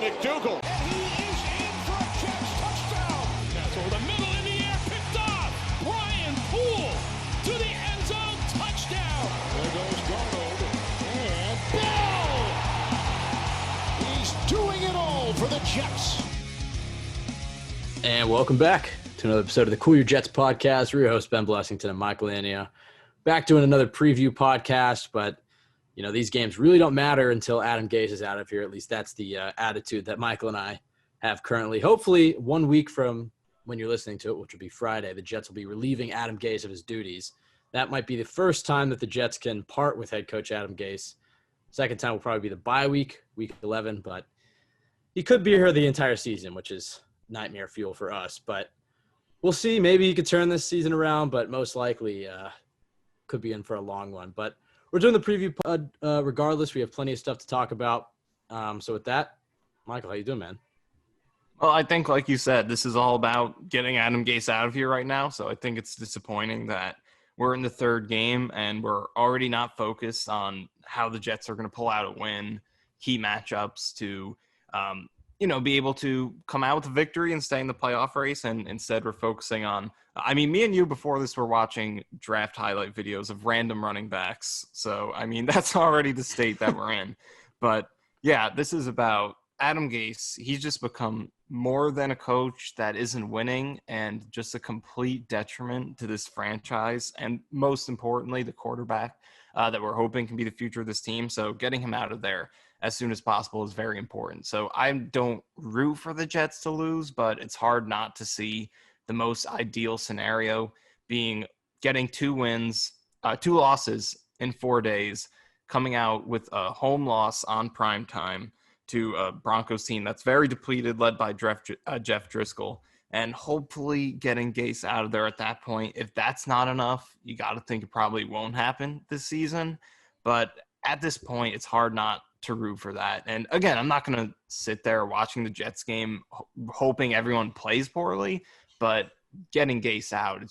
McDougal. And he is in for a Jets touchdown. That's over the middle in the air, picked off. Brian Poole to the end zone, touchdown. There goes Darnold. And Bell! He's doing it all for the Jets. And welcome back to another episode of the Cool Your Jets podcast. We're your hosts, Ben Blessington and Michael Ania. Back doing another preview podcast, but you know, these games really don't matter until Adam Gase is out of here. At least that's the attitude that Michael and I have currently. Hopefully 1 week from when you're listening to it, which will be Friday, the Jets will be relieving Adam Gase of his duties. That might be the first time that the Jets can part with head coach Adam Gase. Second time will probably be the bye week, week 11, but he could be here the entire season, which is nightmare fuel for us. But we'll see. Maybe he could turn this season around, but most likely could be in for a long one. But we're doing the preview pod regardless. We have plenty of stuff to talk about. So with that, Michael, how you doing, man? Well, I think, like you said, this is all about getting Adam Gase out of here right now. So I think it's disappointing that we're in the third game and we're already not focused on how the Jets are going to pull out a win, key matchups to, be able to come out with a victory and stay in the playoff race. And instead we're focusing on, me and you before this were watching draft highlight videos of random running backs. So, that's already the state that we're in. But yeah, this is about Adam Gase. He's just become more than a coach that isn't winning and just a complete detriment to this franchise. And most importantly, the quarterback that we're hoping can be the future of this team. So getting him out of there as soon as possible is very important. So I don't root for the Jets to lose, but it's hard not to see the most ideal scenario being getting two losses in 4 days, coming out with a home loss on prime time to a Broncos team that's very depleted, led by Jeff Driscoll, and hopefully getting Gase out of there at that point. If that's not enough, you got to think it probably won't happen this season. But at this point, it's hard not to root for that. And again, I'm not going to sit there watching the Jets game hoping everyone plays poorly, but getting Gase out,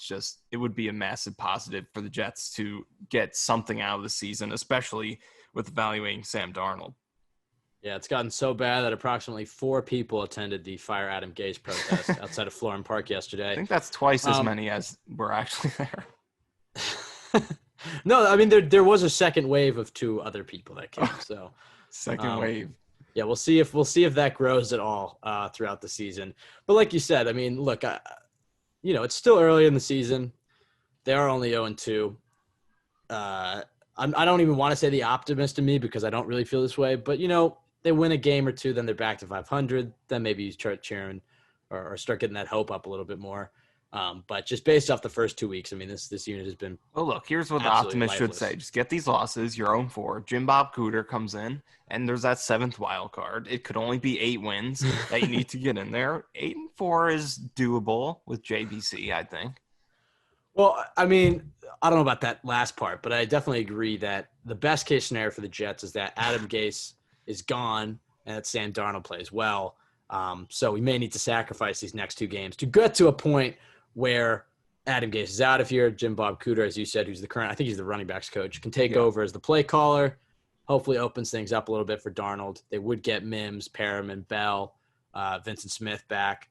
it would be a massive positive for the Jets to get something out of the season, especially with evaluating Sam Darnold. Yeah, it's gotten so bad that approximately 4 people attended the Fire Adam Gase protest outside of Florham Park yesterday. I think that's twice as many as were actually there. No, there was a second wave of 2 other people that came. So second wave. Yeah, we'll see if that grows at all throughout the season. But like you said, look, it's still early in the season. They are only 0-2. I don't even want to say the optimist in me because I don't really feel this way. But they win a game or 2, then they're back to 500. Then maybe you start cheering or start getting that hope up a little bit more. But just based off the first 2 weeks, this unit has been. Well, look, here's what the optimist should say: just get these losses. You're 0-4. Jim Bob Cooter comes in, and there's that 7th wild card. It could only be 8 wins that you need to get in there. 8-4 is doable with JBC, I think. Well, I don't know about that last part, but I definitely agree that the best case scenario for the Jets is that Adam Gase is gone and that Sam Darnold plays well. So we may need to sacrifice these next 2 games to get to a point where Adam Gase is out of here. Jim Bob Cooter, as you said, who's I think he's the running backs coach, can take over as the play caller. Hopefully opens things up a little bit for Darnold. They would get Mims, Perriman, Bell, Vincent Smith back.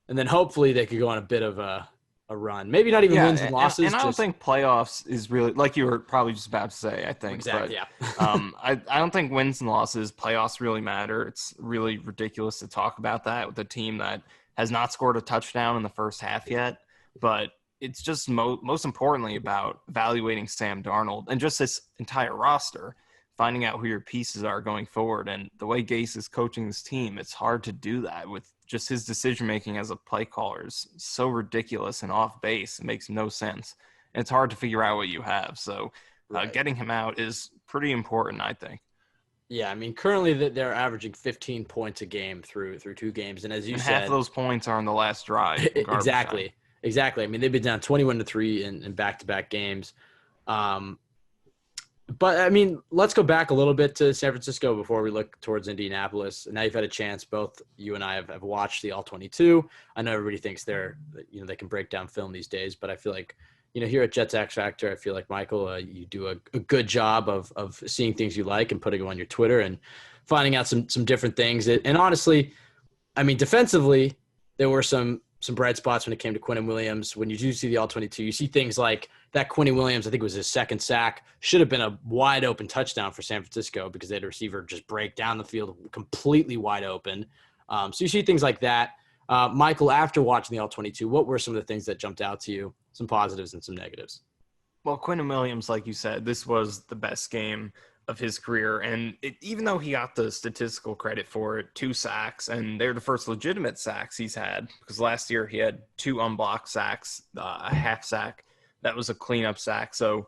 And then hopefully they could go on a bit of a run. Maybe not even wins and losses. And I don't think playoffs is really, like you were probably just about to say, I think. Exactly, but, I don't think wins and losses, playoffs really matter. It's really ridiculous to talk about that with a team that has not scored a touchdown in the first half yet. But it's just most importantly about evaluating Sam Darnold and just this entire roster, finding out who your pieces are going forward. And the way Gase is coaching this team, it's hard to do that with just his decision-making as a play caller is so ridiculous and off base. It makes no sense. And it's hard to figure out what you have. So getting him out is pretty important, I think. Yeah, currently they're averaging 15 points a game through 2 games. And as you said, half of those points are on the last drive. Exactly. They've been down 21-3 in back-to-back games. But, let's go back a little bit to San Francisco before we look towards Indianapolis. Now you've had a chance. Both you and I have watched the All-22. I know everybody thinks they can break down film these days, but I feel like here at Jets X Factor, I feel like, Michael, you do a good job of seeing things you like and putting them on your Twitter and finding out some different things. And honestly, I mean, defensively, there were some bright spots when it came to Quentin Williams. When you do see the All-22, you see things like that Quentin Williams, I think it was his second sack, should have been a wide open touchdown for San Francisco because they had a receiver just break down the field completely wide open. So you see things like that. Michael, after watching the All-22, what were some of the things that jumped out to you? Some positives and some negatives. Well, Quentin Williams, like you said, this was the best game of his career. And even though he got the statistical credit for it, 2 sacks, and they're the first legitimate sacks he's had, because last year he had 2 unblocked sacks, a half sack. That was a cleanup sack. So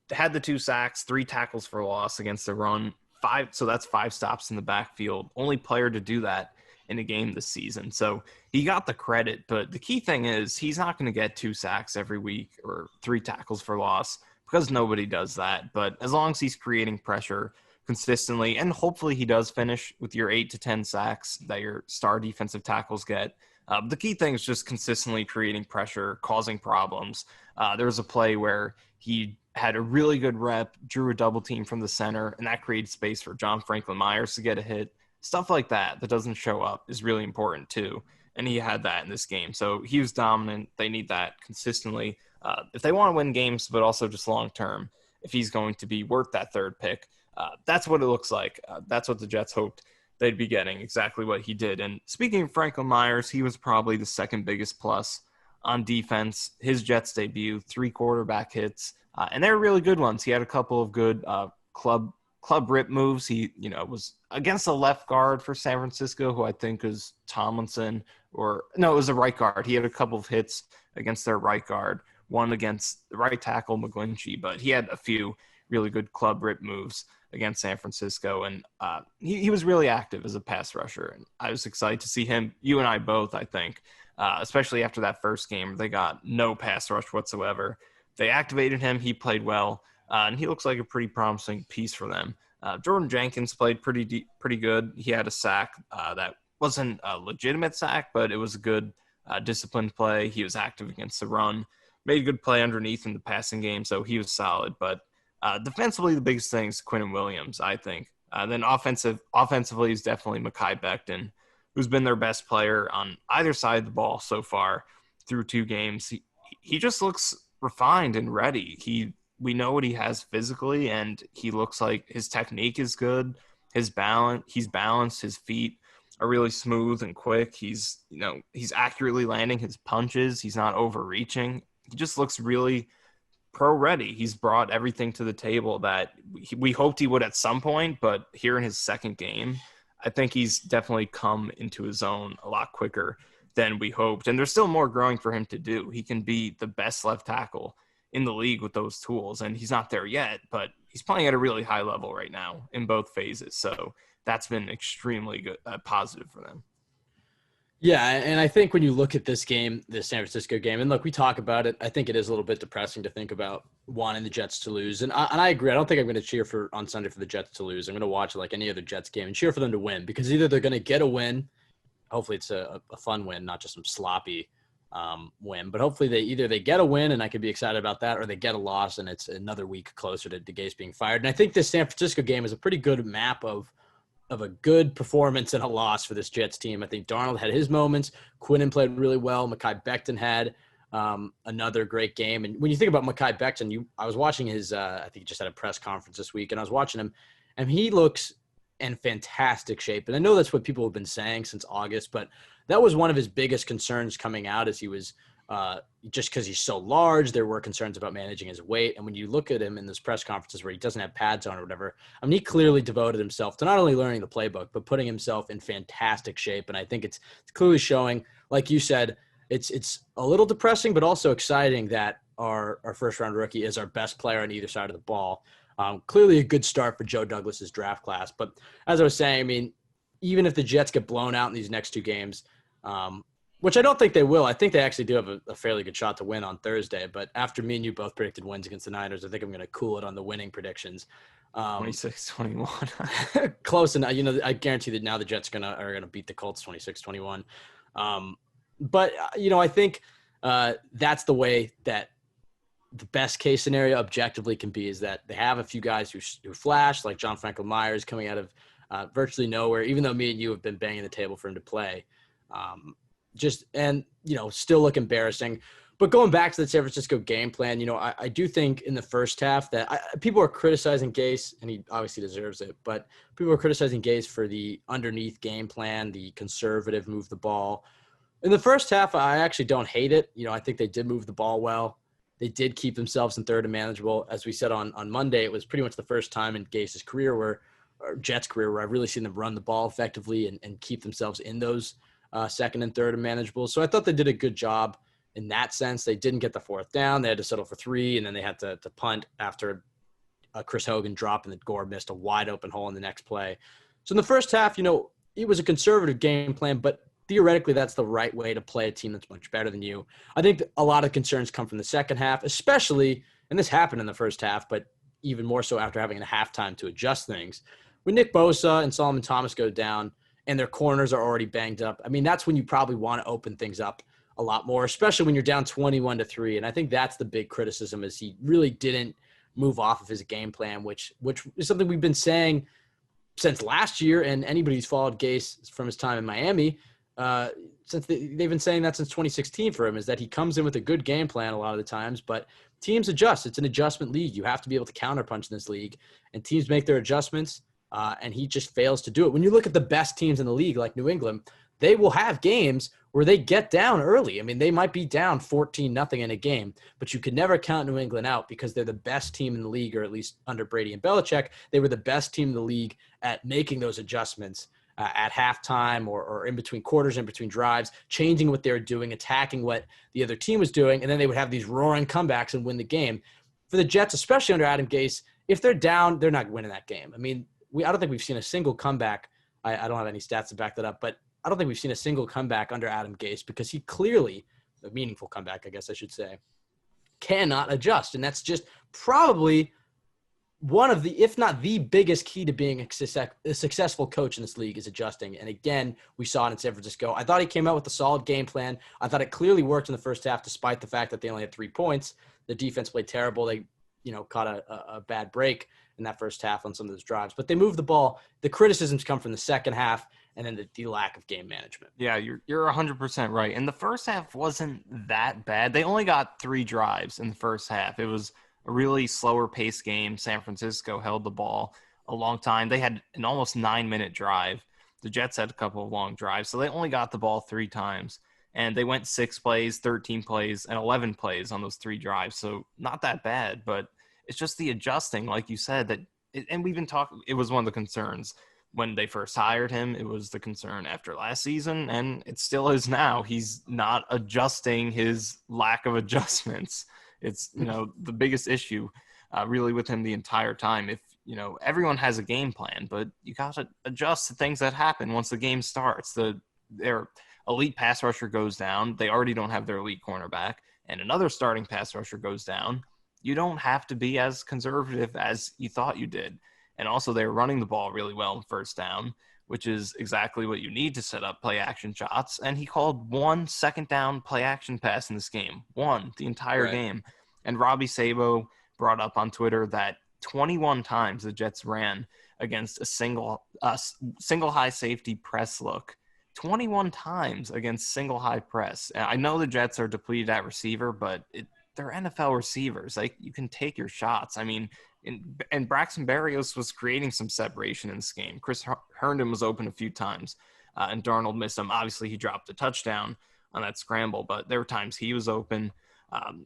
had the 2 sacks, 3 tackles for loss against the run, 5. So that's 5 stops in the backfield. Only player to do that in a game this season. So he got the credit, but the key thing is he's not going to get 2 sacks every week or 3 tackles for loss because nobody does that. But as long as he's creating pressure consistently, and hopefully he does finish with your 8 to 10 sacks that your star defensive tackles get. The key thing is just consistently creating pressure, causing problems. There was a play where he had a really good rep, drew a double team from the center, and that created space for John Franklin Myers to get a hit. Stuff like that doesn't show up is really important too. And he had that in this game. So he was dominant. They need that consistently. If they want to win games, but also just long-term, if he's going to be worth that 3rd pick, that's what it looks like. That's what the Jets hoped they'd be getting, exactly what he did. And speaking of Franklin Myers, he was probably the 2nd biggest plus on defense. His Jets debut, 3 quarterback hits, and they were really good ones. He had a couple of good club rip moves. He, was against the left guard for San Francisco, who I think is Tomlinson, it was a right guard. He had a couple of hits against their right guard, one against the right tackle, McGlinchey, but he had a few really good club rip moves against San Francisco. And he was really active as a pass rusher. And I was excited to see him, you and I both, I think, especially after that first game, they got no pass rush whatsoever. They activated him. He played well. And he looks like a pretty promising piece for them. Jordan Jenkins played pretty good. He had a sack that wasn't a legitimate sack, but it was a good disciplined play. He was active against the run, made a good play underneath in the passing game, so he was solid. But defensively, the biggest thing is Quentin Williams, I think. Then offensively is definitely Mekhi Becton, who's been their best player on either side of the ball so far through 2 games. He just looks refined and ready. We know what he has physically, and he looks like his technique is good. He's balanced. His feet are really smooth and quick. He's accurately landing his punches. He's not overreaching. He just looks really pro ready. He's brought everything to the table that we hoped he would at some point, but here in his 2nd game, I think he's definitely come into his own a lot quicker than we hoped. And there's still more growing for him to do. He can be the best left tackle in the league with those tools, and he's not there yet, but he's playing at a really high level right now in both phases. So that's been extremely good, positive for them. Yeah, and I think when you look at this game, this San Francisco game, and look, we talk about it, I think it is a little bit depressing to think about wanting the Jets to lose. And I agree. I don't think I'm going to cheer on Sunday for the Jets to lose. I'm going to watch it like any other Jets game and cheer for them to win, because either they're going to get a win, hopefully it's a fun win, not just some sloppy win, but hopefully they get a win and I could be excited about that, or they get a loss and it's another week closer to Gase being fired. And I think this San Francisco game is a pretty good map of a good performance and a loss for this Jets team. I think Darnold had his moments. Quinnen played really well. Mekhi Becton had another great game. And when you think about Mekhi Becton, I was watching his, I think he just had a press conference this week, and I was watching him, and he looks in fantastic shape. And I know that's what people have been saying since August, but that was one of his biggest concerns coming out, as he was just because he's so large. There were concerns about managing his weight. And when you look at him in those press conferences where he doesn't have pads on or whatever, I mean, he clearly devoted himself to not only learning the playbook, but putting himself in fantastic shape. And I think it's clearly showing, like you said, it's a little depressing, but also exciting that our first round rookie is our best player on either side of the ball. Clearly a good start for Joe Douglas's draft class. But as I was saying, I mean, even if the Jets get blown out in these next 2 games, which I don't think they will, I think they actually do have a fairly good shot to win on Thursday. But after me and you both predicted wins against the Niners, I think I'm going to cool it on the winning predictions. 26-21. Close enough. You know, I guarantee that now the Jets are gonna beat the Colts 26-21. But you know, I think that's the way that the best case scenario objectively can be is that they have a few guys who flash, like John Franklin Myers coming out of virtually nowhere, even though me and you have been banging the table for him to play. Still look embarrassing. But going back to the San Francisco game plan, I do think in the first half that people are criticizing Gase, and he obviously deserves it, but people are criticizing Gase for the underneath game plan, the conservative move the ball. In the first half, I actually don't hate it. I think they did move the ball well. They did keep themselves in third and manageable. As we said on Monday, it was pretty much the first time in Gase's career or Jets' career where I've really seen them run the ball effectively and keep themselves in those second and third and manageable. So I thought they did a good job in that sense. They didn't get the fourth down. They had to settle for 3, and then they had to punt after Chris Hogan drop and Gore missed a wide open hole in the next play. So in the first half, it was a conservative game plan, but theoretically that's the right way to play a team that's much better than you. I think a lot of concerns come from the second half, especially, and this happened in the first half, but even more so after having a halftime to adjust things. When Nick Bosa and Solomon Thomas go down and their corners are already banged up, I mean, that's when you probably want to open things up a lot more, especially when you're down 21-3. And I think that's the big criticism, is he really didn't move off of his game plan, which is something we've been saying since last year. And anybody who's followed Gase from his time in Miami, since they've been saying that since 2016 for him, is that he comes in with a good game plan a lot of the times, but teams adjust. It's an adjustment league. You have to be able to counterpunch in this league, and teams make their adjustments, and he just fails to do it. When you look at the best teams in the league, like New England, they will have games where they get down early. I mean, they might be down 14-0 in a game, but you can never count New England out because they're the best team in the league, or at least under Brady and Belichick, they were the best team in the league at making those adjustments at halftime or in between quarters, in between drives, changing what they were doing, attacking what the other team was doing, and then they would have these roaring comebacks and win the game. For the Jets, especially under Adam Gase, if they're down, they're not winning that game. I mean, I don't think we've seen a single comeback. I don't have any stats to back that up, but I don't think we've seen a single comeback under Adam Gase because he clearly, a meaningful comeback, I guess I should say, cannot adjust. And that's just probably one of the, if not the biggest key to being a successful coach in this league, is adjusting. And again, we saw it in San Francisco. I thought he came out with a solid game plan. I thought it clearly worked in the first half, despite the fact that they only had 3 points. The defense played terrible. They, caught a bad break in that first half on some of those drives, but they moved the ball. The criticisms come from the second half, and then the lack of game management. Yeah, you're 100% right. And the first half wasn't that bad. They only got 3 drives in the first half. It was a really slower paced game. San Francisco held the ball a long time. They had an almost 9-minute drive. The Jets had a couple of long drives, so they only got the ball 3 times. And they went 6 plays, 13 plays, and 11 plays on those 3 drives. So not that bad, but it's just the adjusting, like you said, and we've been talking, it was one of the concerns when they first hired him. It was the concern after last season, and it still is now. He's not adjusting his lack of adjustments. It's, the biggest issue really with him the entire time. If, everyone has a game plan, but you got to adjust to things that happen once the game starts. Their elite pass rusher goes down. They already don't have their elite cornerback, and another starting pass rusher goes down. You don't have to be as conservative as you thought you did. And also they were running the ball really well in first down, which is exactly what you need to set up play action shots. And he called 1 second down play action pass in this game, the entire game. And Robbie Sabo brought up on Twitter that 21 times the Jets ran against a single high safety press look. 21 times against single high press. I know the Jets are depleted at receiver, but they're NFL receivers. Like, you can take your shots. I mean, and Braxton Berrios was creating some separation in this game. Chris Herndon was open a few times, and Darnold missed him. Obviously, he dropped a touchdown on that scramble, but there were times he was open.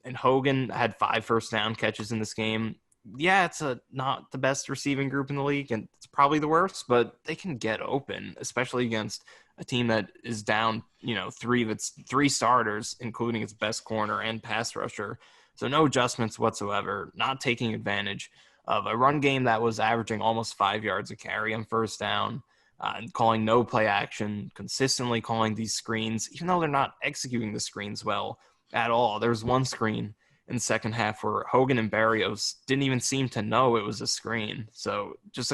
And Hogan had 5 first down catches in this game. Yeah, it's not the best receiving group in the league, and it's probably the worst, but they can get open, especially against a team that is down, 3 of its 3 starters, including its best corner and pass rusher. So no adjustments whatsoever, not taking advantage of a run game that was averaging almost 5 yards a carry on first down, and calling no play action, consistently calling these screens, even though they're not executing the screens well at all. There was one screen in the second half where Hogan and Berrios didn't even seem to know it was a screen. So just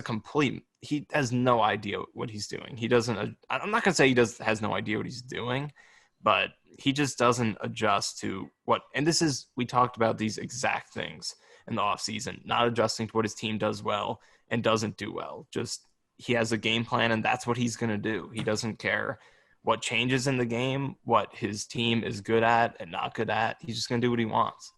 he has no idea what he's doing. He doesn't, I'm not going to say has no idea what he's doing, but he just doesn't adjust to what, and we talked about these exact things in the offseason, not adjusting to what his team does well and doesn't do well. Just he has a game plan, and that's what he's going to do. He doesn't care what changes in the game, what his team is good at and not good at. He's just going to do what he wants.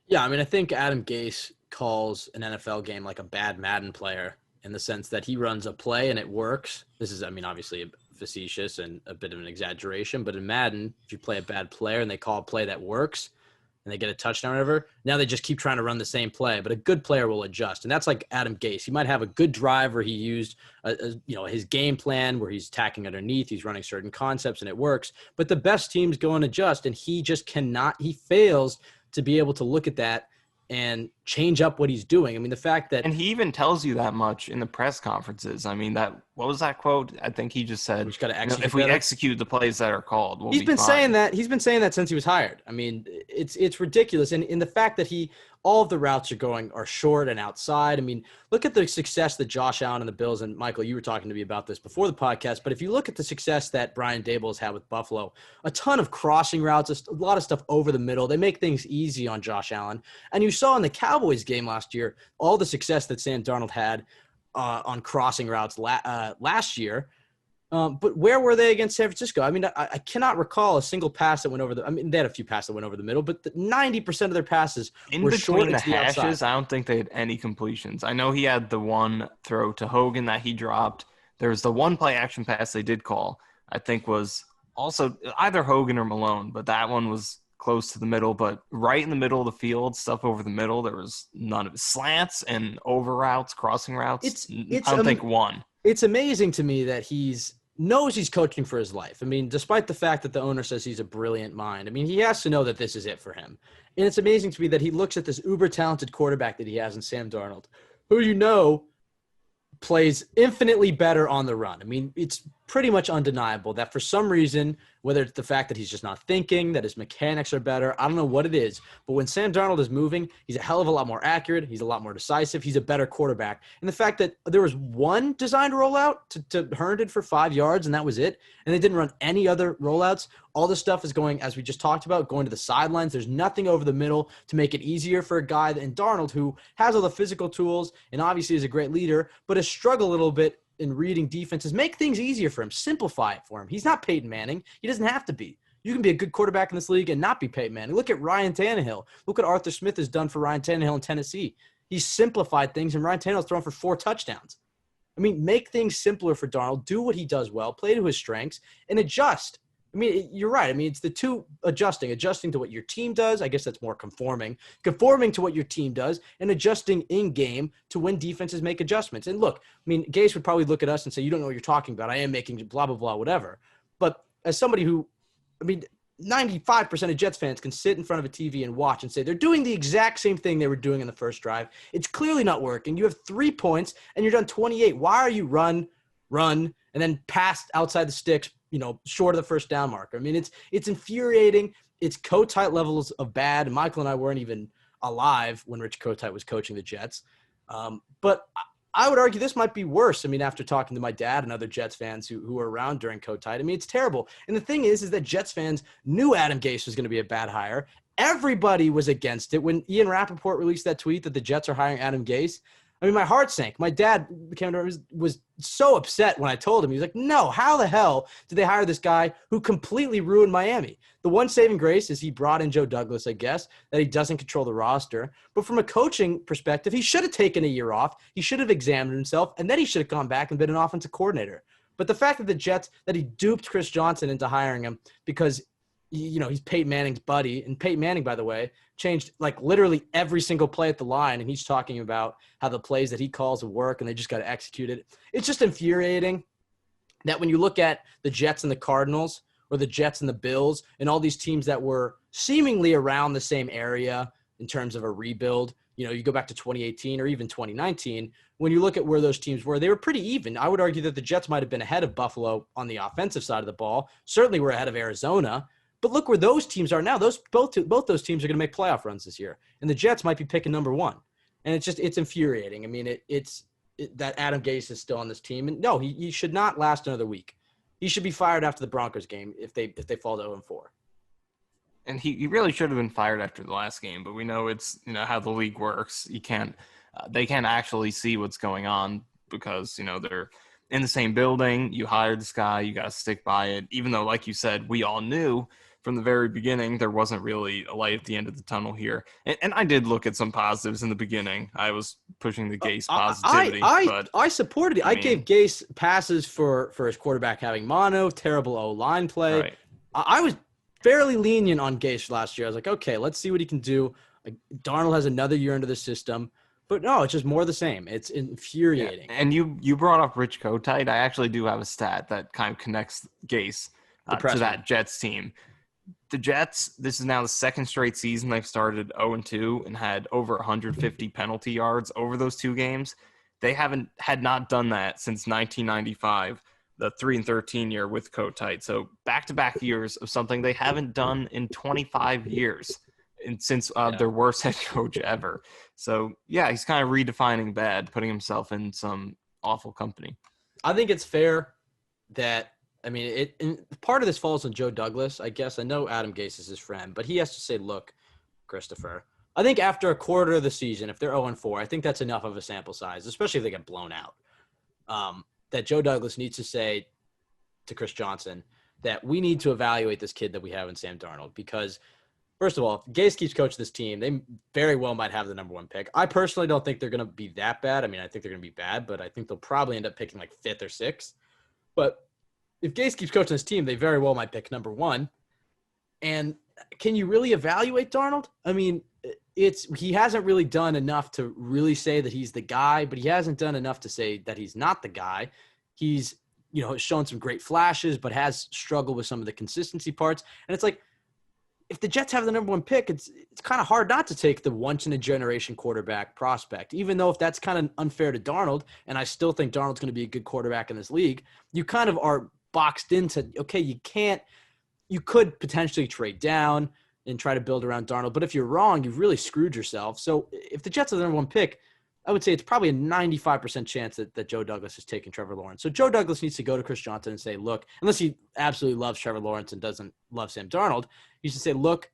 Yeah, I mean, I think Adam Gase calls an NFL game like a bad Madden player in the sense that he runs a play and it works. This is, I mean, obviously facetious and a bit of an exaggeration, but in Madden, if you play a bad player and they call a play that works and they get a touchdown or whatever, now they just keep trying to run the same play, but a good player will adjust. And that's like Adam Gase. He might have a good drive where he used his game plan where he's attacking underneath, he's running certain concepts and it works, but the best teams go and adjust, and he just cannot, he fails to be able to look at that and change up what he's doing. I mean, the fact that... And he even tells you that much in the press conferences. I mean, what was that quote? I think he just said, if we execute the plays that are called, we'll be fine. He's been saying that since he was hired. I mean, it's ridiculous. And in the fact that all of the routes are short and outside. I mean, look at the success that Josh Allen and the Bills, and Michael, you were talking to me about this before the podcast, but if you look at the success that Brian Daboll has had with Buffalo, a ton of crossing routes, a lot of stuff over the middle. They make things easy on Josh Allen. And you saw in the Cowboys game last year, all the success that Sam Darnold had on crossing routes last year. But where were they against San Francisco? I mean, I cannot recall a single pass that went over they had a few passes that went over the middle, but 90% of their passes were short the into the hashes. outside. I don't think they had any completions. I know he had the one throw to Hogan that he dropped. There was the one play action pass they did call, I think was also either Hogan or Malone, but that one was close to the middle, but right in the middle of the field, stuff over the middle, there was none of it. Slants and over routes, crossing routes. I don't think one. It's amazing to me that knows he's coaching for his life. I mean, despite the fact that the owner says he's a brilliant mind, I mean, he has to know that this is it for him. And it's amazing to me that he looks at this uber talented quarterback that he has in Sam Darnold, who plays infinitely better on the run. I mean, it's pretty much undeniable that for some reason, whether it's the fact that he's just not thinking, that his mechanics are better, I don't know what it is, but when Sam Darnold is moving, he's a hell of a lot more accurate, he's a lot more decisive, he's a better quarterback. And the fact that there was one designed rollout to Herndon for 5 yards, and that was it, and they didn't run any other rollouts, all this stuff is going, as we just talked about, going to the sidelines. There's nothing over the middle to make it easier for a guy in Darnold who has all the physical tools and obviously is a great leader, but has struggled a little bit in reading defenses. Make things easier for him. Simplify it for him. He's not Peyton Manning. He doesn't have to be. You can be a good quarterback in this league and not be Peyton Manning. Look at Ryan Tannehill. Look what Arthur Smith has done for Ryan Tannehill in Tennessee. He's simplified things, and Ryan Tannehill's thrown for 4 touchdowns. I mean, make things simpler for Darnold. Do what he does well. Play to his strengths and adjust. I mean, you're right. I mean, it's the two adjusting to what your team does. I guess that's more conforming to what your team does, and adjusting in game to when defenses make adjustments. And look, I mean, Gase would probably look at us and say, you don't know what you're talking about. I am making blah, blah, blah, whatever. But as somebody who, I mean, 95% of Jets fans can sit in front of a TV and watch and say they're doing the exact same thing they were doing in the first drive. It's clearly not working. You have 3 points and you're done 28. Why are you run, and then pass outside the sticks, short of the first down marker? I mean, it's infuriating. It's Kotite levels of bad. Michael and I weren't even alive when Rich Kotite was coaching the Jets. But I would argue this might be worse. I mean, after talking to my dad and other Jets fans who were around during Kotite, I mean, it's terrible. And the thing is that Jets fans knew Adam Gase was going to be a bad hire. Everybody was against it. When Ian Rappaport released that tweet that the Jets are hiring Adam Gase, I mean, my heart sank. My dad was so upset when I told him. He was like, no, how the hell did they hire this guy who completely ruined Miami? The one saving grace is he brought in Joe Douglas, I guess, that he doesn't control the roster. But from a coaching perspective, he should have taken a year off. He should have examined himself, and then he should have gone back and been an offensive coordinator. But the fact that the Jets, that he duped Chris Johnson into hiring him because he's Peyton Manning's buddy. And Peyton Manning, by the way, changed like literally every single play at the line. And he's talking about how the plays that he calls will work and they just got to execute it. It's just infuriating that when you look at the Jets and the Cardinals or the Jets and the Bills and all these teams that were seemingly around the same area in terms of a rebuild, you go back to 2018 or even 2019, when you look at where those teams were, they were pretty even. I would argue that the Jets might have been ahead of Buffalo on the offensive side of the ball. Certainly were ahead of Arizona. But look where those teams are now. Both those teams are going to make playoff runs this year, and the Jets might be picking number 1. And it's infuriating. I mean, that Adam Gase is still on this team, and no, he should not last another week. he should be fired after the Broncos game if they fall to 0-4. And he really should have been fired after the last game, but we know it's, how the league works. You can't, they can't actually see what's going on because, they're in the same building. You hired this guy, you got to stick by it. Even though, like you said, we all knew from the very beginning, there wasn't really a light at the end of the tunnel here. And I did look at some positives in the beginning. I was pushing the Gase positivity. I supported it. I gave Gase passes for his quarterback having mono, terrible O-line play. Right. I was fairly lenient on Gase last year. I was like, okay, let's see what he can do. Like, Darnold has another year into the system. But no, it's just more of the same. It's infuriating. Yeah. And you brought up Rich Kotite. I actually do have a stat that kind of connects Gase to that Jets team. The Jets, this is now the second straight season they've started 0-2 and had over 150 penalty yards over those 2 games. They had not done that since 1995, the 3-13 year with Kotite. So back-to-back years of something they haven't done in 25 years since their worst head coach ever. So, yeah, he's kind of redefining bad, putting himself in some awful company. I think it's fair that part of this falls on Joe Douglas, I guess. I know Adam Gase is his friend, but he has to say, look, Christopher, I think after a quarter of the season, if they're 0-4, I think that's enough of a sample size, especially if they get blown out, that Joe Douglas needs to say to Chris Johnson that we need to evaluate this kid that we have in Sam Darnold because, first of all, if Gase keeps coaching this team, they very well might have the number 1 pick. I personally don't think they're going to be that bad. I think they're going to be bad, but I think they'll probably end up picking like 5th or 6th. But if Gase keeps coaching this team, they very well might pick number 1. And can you really evaluate Darnold? He hasn't really done enough to really say that he's the guy, but he hasn't done enough to say that he's not the guy. He's, shown some great flashes, but has struggled with some of the consistency parts. And it's like, if the Jets have the number 1 pick, it's kind of hard not to take the once-in-a-generation quarterback prospect, even though if that's kind of unfair to Darnold, and I still think Darnold's going to be a good quarterback in this league, you kind of are boxed into, okay, you could potentially trade down and try to build around Darnold, but if you're wrong, you've really screwed yourself. So if the Jets are the number 1 pick, I would say it's probably a 95% chance that Joe Douglas is taking Trevor Lawrence. So Joe Douglas needs to go to Chris Johnson and say, look, unless he absolutely loves Trevor Lawrence and doesn't love Sam Darnold, he should say, look,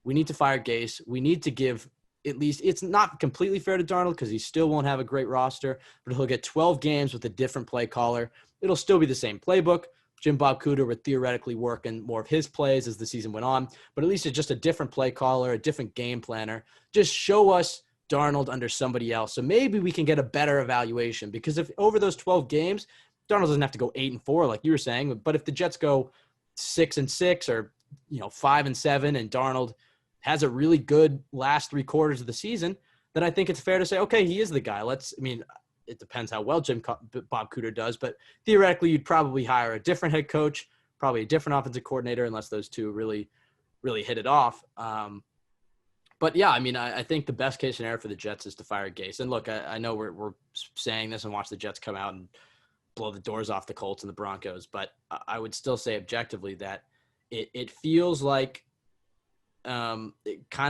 we need to fire Gase. We need to give at least – it's not completely fair to Darnold because he still won't have a great roster, but he'll get 12 games with a different play caller. It'll still be the same playbook. Jim Bob Cooter would theoretically work in more of his plays as the season went on, but at least it's just a different play caller, a different game planner. Just show us Darnold under somebody else. So maybe we can get a better evaluation because if over those 12 games, Darnold doesn't have to go 8-4 like you were saying, but if the Jets go 6-6 or 5-7 and Darnold has a really good last 3 quarters of the season, then I think it's fair to say, okay, he is the guy. It depends how well Bob Cooter does, but theoretically you'd probably hire a different head coach, probably a different offensive coordinator, unless those two really, really hit it off. But yeah, I think the best case scenario for the Jets is to fire Gase. And look, I know we're saying this and watch the Jets come out and blow the doors off the Colts and the Broncos, but I would still say objectively that it feels like kind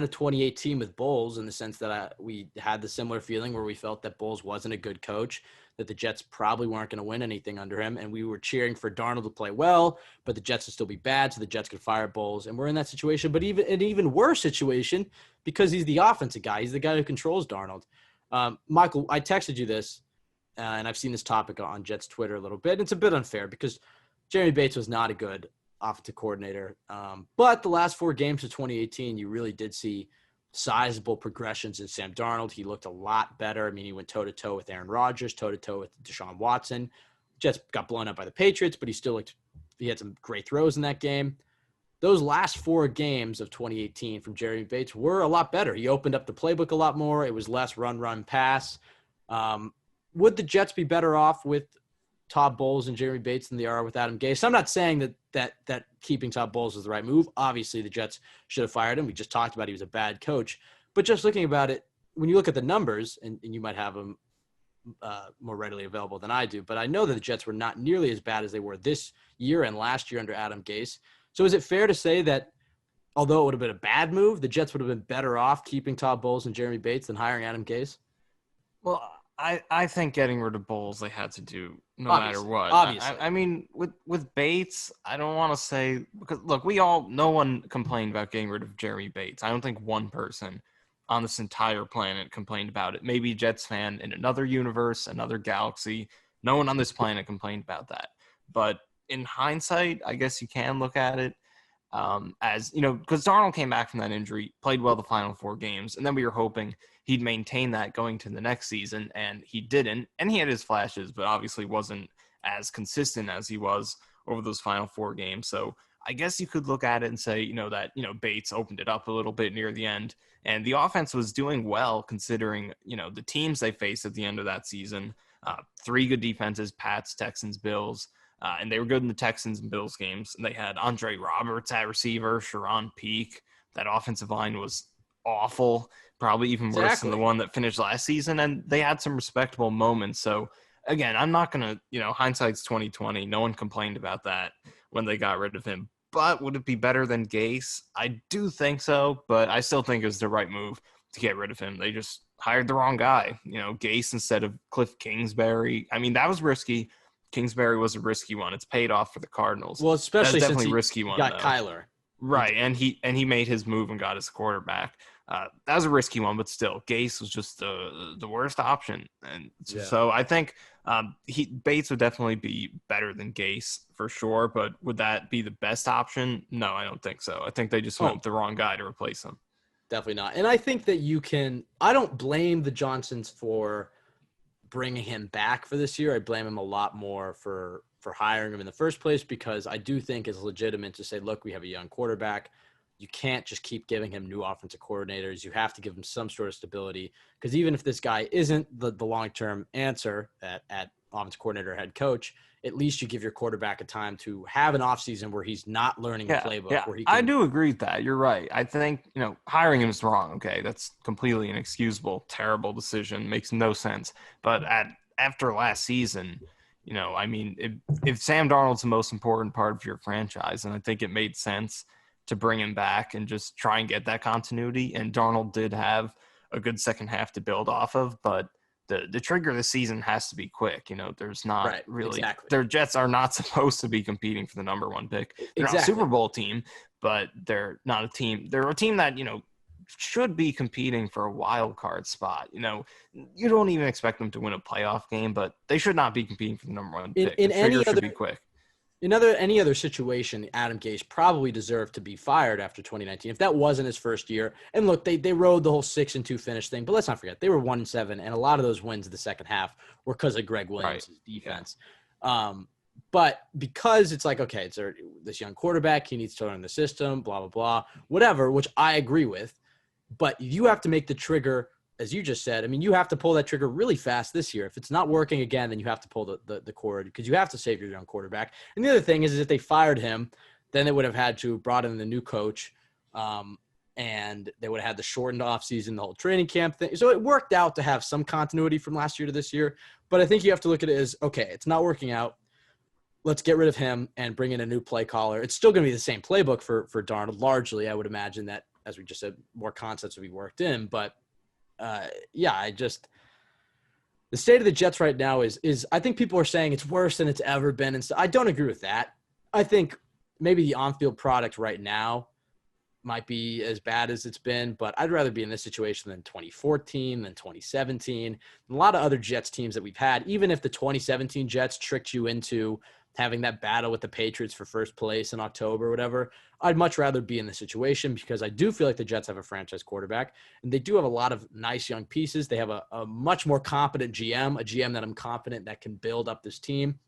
of 2018 with Bowles in the sense that we had the similar feeling where we felt that Bowles wasn't a good coach, that the Jets probably weren't going to win anything under him, and we were cheering for Darnold to play well, but the Jets would still be bad, so the Jets could fire Bowles, and we're in that situation, but even an even worse situation because he's the offensive guy. He's the guy who controls Darnold. Michael, I texted you this, and I've seen this topic on Jets Twitter a little bit, and it's a bit unfair because Jeremy Bates was not a good offensive coordinator. But the last 4 games of 2018, you really did see sizable progressions in Sam Darnold. He looked a lot better. He went toe-to-toe with Aaron Rodgers, toe-to-toe with Deshaun Watson. Jets got blown up by the Patriots, but he had some great throws in that game. Those last 4 games of 2018 from Jeremy Bates were a lot better. He opened up the playbook a lot more. It was less run, pass. Would the Jets be better off with Todd Bowles and Jeremy Bates than they are with Adam Gase? I'm not saying that keeping Todd Bowles is the right move. Obviously, the Jets should have fired him. We just talked about he was a bad coach. But just looking about it, when you look at the numbers, and you might have them more readily available than I do, but I know that the Jets were not nearly as bad as they were this year and last year under Adam Gase. So is it fair to say that although it would have been a bad move, the Jets would have been better off keeping Todd Bowles and Jeremy Bates than hiring Adam Gase? Well, I think getting rid of Bowles they had to do no Obviously, matter what. obviously. I mean, with Bates, I don't want to say because look, no one complained about getting rid of Jeremy Bates. I don't think one person on this entire planet complained about it. Maybe a Jets fan in another universe, another galaxy. No one on this planet complained about that. But in hindsight, I guess you can look at it as, because Darnold came back from that injury, played well the final 4 games, and then we were hoping he'd maintain that going to the next season, and he didn't. And he had his flashes, but obviously wasn't as consistent as he was over those final 4 games. So I guess you could look at it and say, that Bates opened it up a little bit near the end, and the offense was doing well considering, the teams they faced at the end of that season. 3 good defenses, Pats, Texans, Bills. And they were good in the Texans and Bills games. And they had Andre Roberts at receiver, Sharon Peake. That offensive line was awful, probably even worse than the one that finished last season. And they had some respectable moments. So, again, I'm not going to, hindsight's 2020. No one complained about that when they got rid of him. But would it be better than Gase? I do think so, but I still think it was the right move to get rid of him. They just hired the wrong guy. Gase instead of Cliff Kingsbury. I mean, that was risky. Kingsbury was a risky one. It's paid off for the Cardinals. Well, especially That's definitely since he risky one, got though. Kyler. Right, and he made his move and got his quarterback. That was a risky one, but still, Gase was just the worst option. And so I think Bates would definitely be better than Gase for sure, but would that be the best option? No, I don't think so. I think they just went with the wrong guy to replace him. Definitely not. And I think that I don't blame the Johnsons for bringing him back for this year. I blame him a lot more for hiring him in the first place, because I do think it's legitimate to say, look, we have a young quarterback. You can't just keep giving him new offensive coordinators. You have to give him some sort of stability, because even if this guy isn't the long-term answer at offensive coordinator, head coach, at least you give your quarterback a time to have an offseason where he's not learning a playbook. Yeah, where he I do agree with that. You're right. I think, hiring him is wrong. Okay, that's completely inexcusable, terrible decision. Makes no sense. But after last season, I mean, if Sam Darnold's the most important part of your franchise, and I think it made sense to bring him back and just try and get that continuity. And Darnold did have a good second half to build off of, but the trigger of the season has to be quick. There's not really – their Jets are not supposed to be competing for the number 1 pick. They're not a Super Bowl team, but they're not a team – they're a team that, should be competing for a wild card spot. You don't even expect them to win a playoff game, but they should not be competing for the number 1 pick. The trigger should be quick. In any other situation, Adam Gase probably deserved to be fired after 2019 if that wasn't his first year. And look, they rode the whole 6-2 finish thing, but let's not forget they were 1-7, and a lot of those wins in the second half were because of Greg Williams' defense. Yeah. But because it's like, okay, it's this young quarterback, he needs to learn the system, blah blah blah, whatever, which I agree with. But you have to make the trigger, as you just said. I mean, you have to pull that trigger really fast this year. If it's not working again, then you have to pull the cord, because you have to save your young quarterback. And the other thing is if they fired him, then they would have had to brought in the new coach, and they would have had the shortened offseason, the whole training camp thing. So it worked out to have some continuity from last year to this year. But I think you have to look at it as, okay, it's not working out. Let's get rid of him and bring in a new play caller. It's still going to be the same playbook for Darnold, largely. I would imagine that, as we just said, more concepts will be worked in. But the state of the Jets right now is I think people are saying it's worse than it's ever been. And so I don't agree with that. I think maybe the on-field product right now might be as bad as it's been, but I'd rather be in this situation than 2014, than 2017. And a lot of other Jets teams that we've had, even if the 2017 Jets tricked you into having that battle with the Patriots for first place in October or whatever, I'd much rather be in this situation, because I do feel like the Jets have a franchise quarterback, and they do have a lot of nice young pieces. They have a much more competent GM, a GM that I'm confident that can build up this team.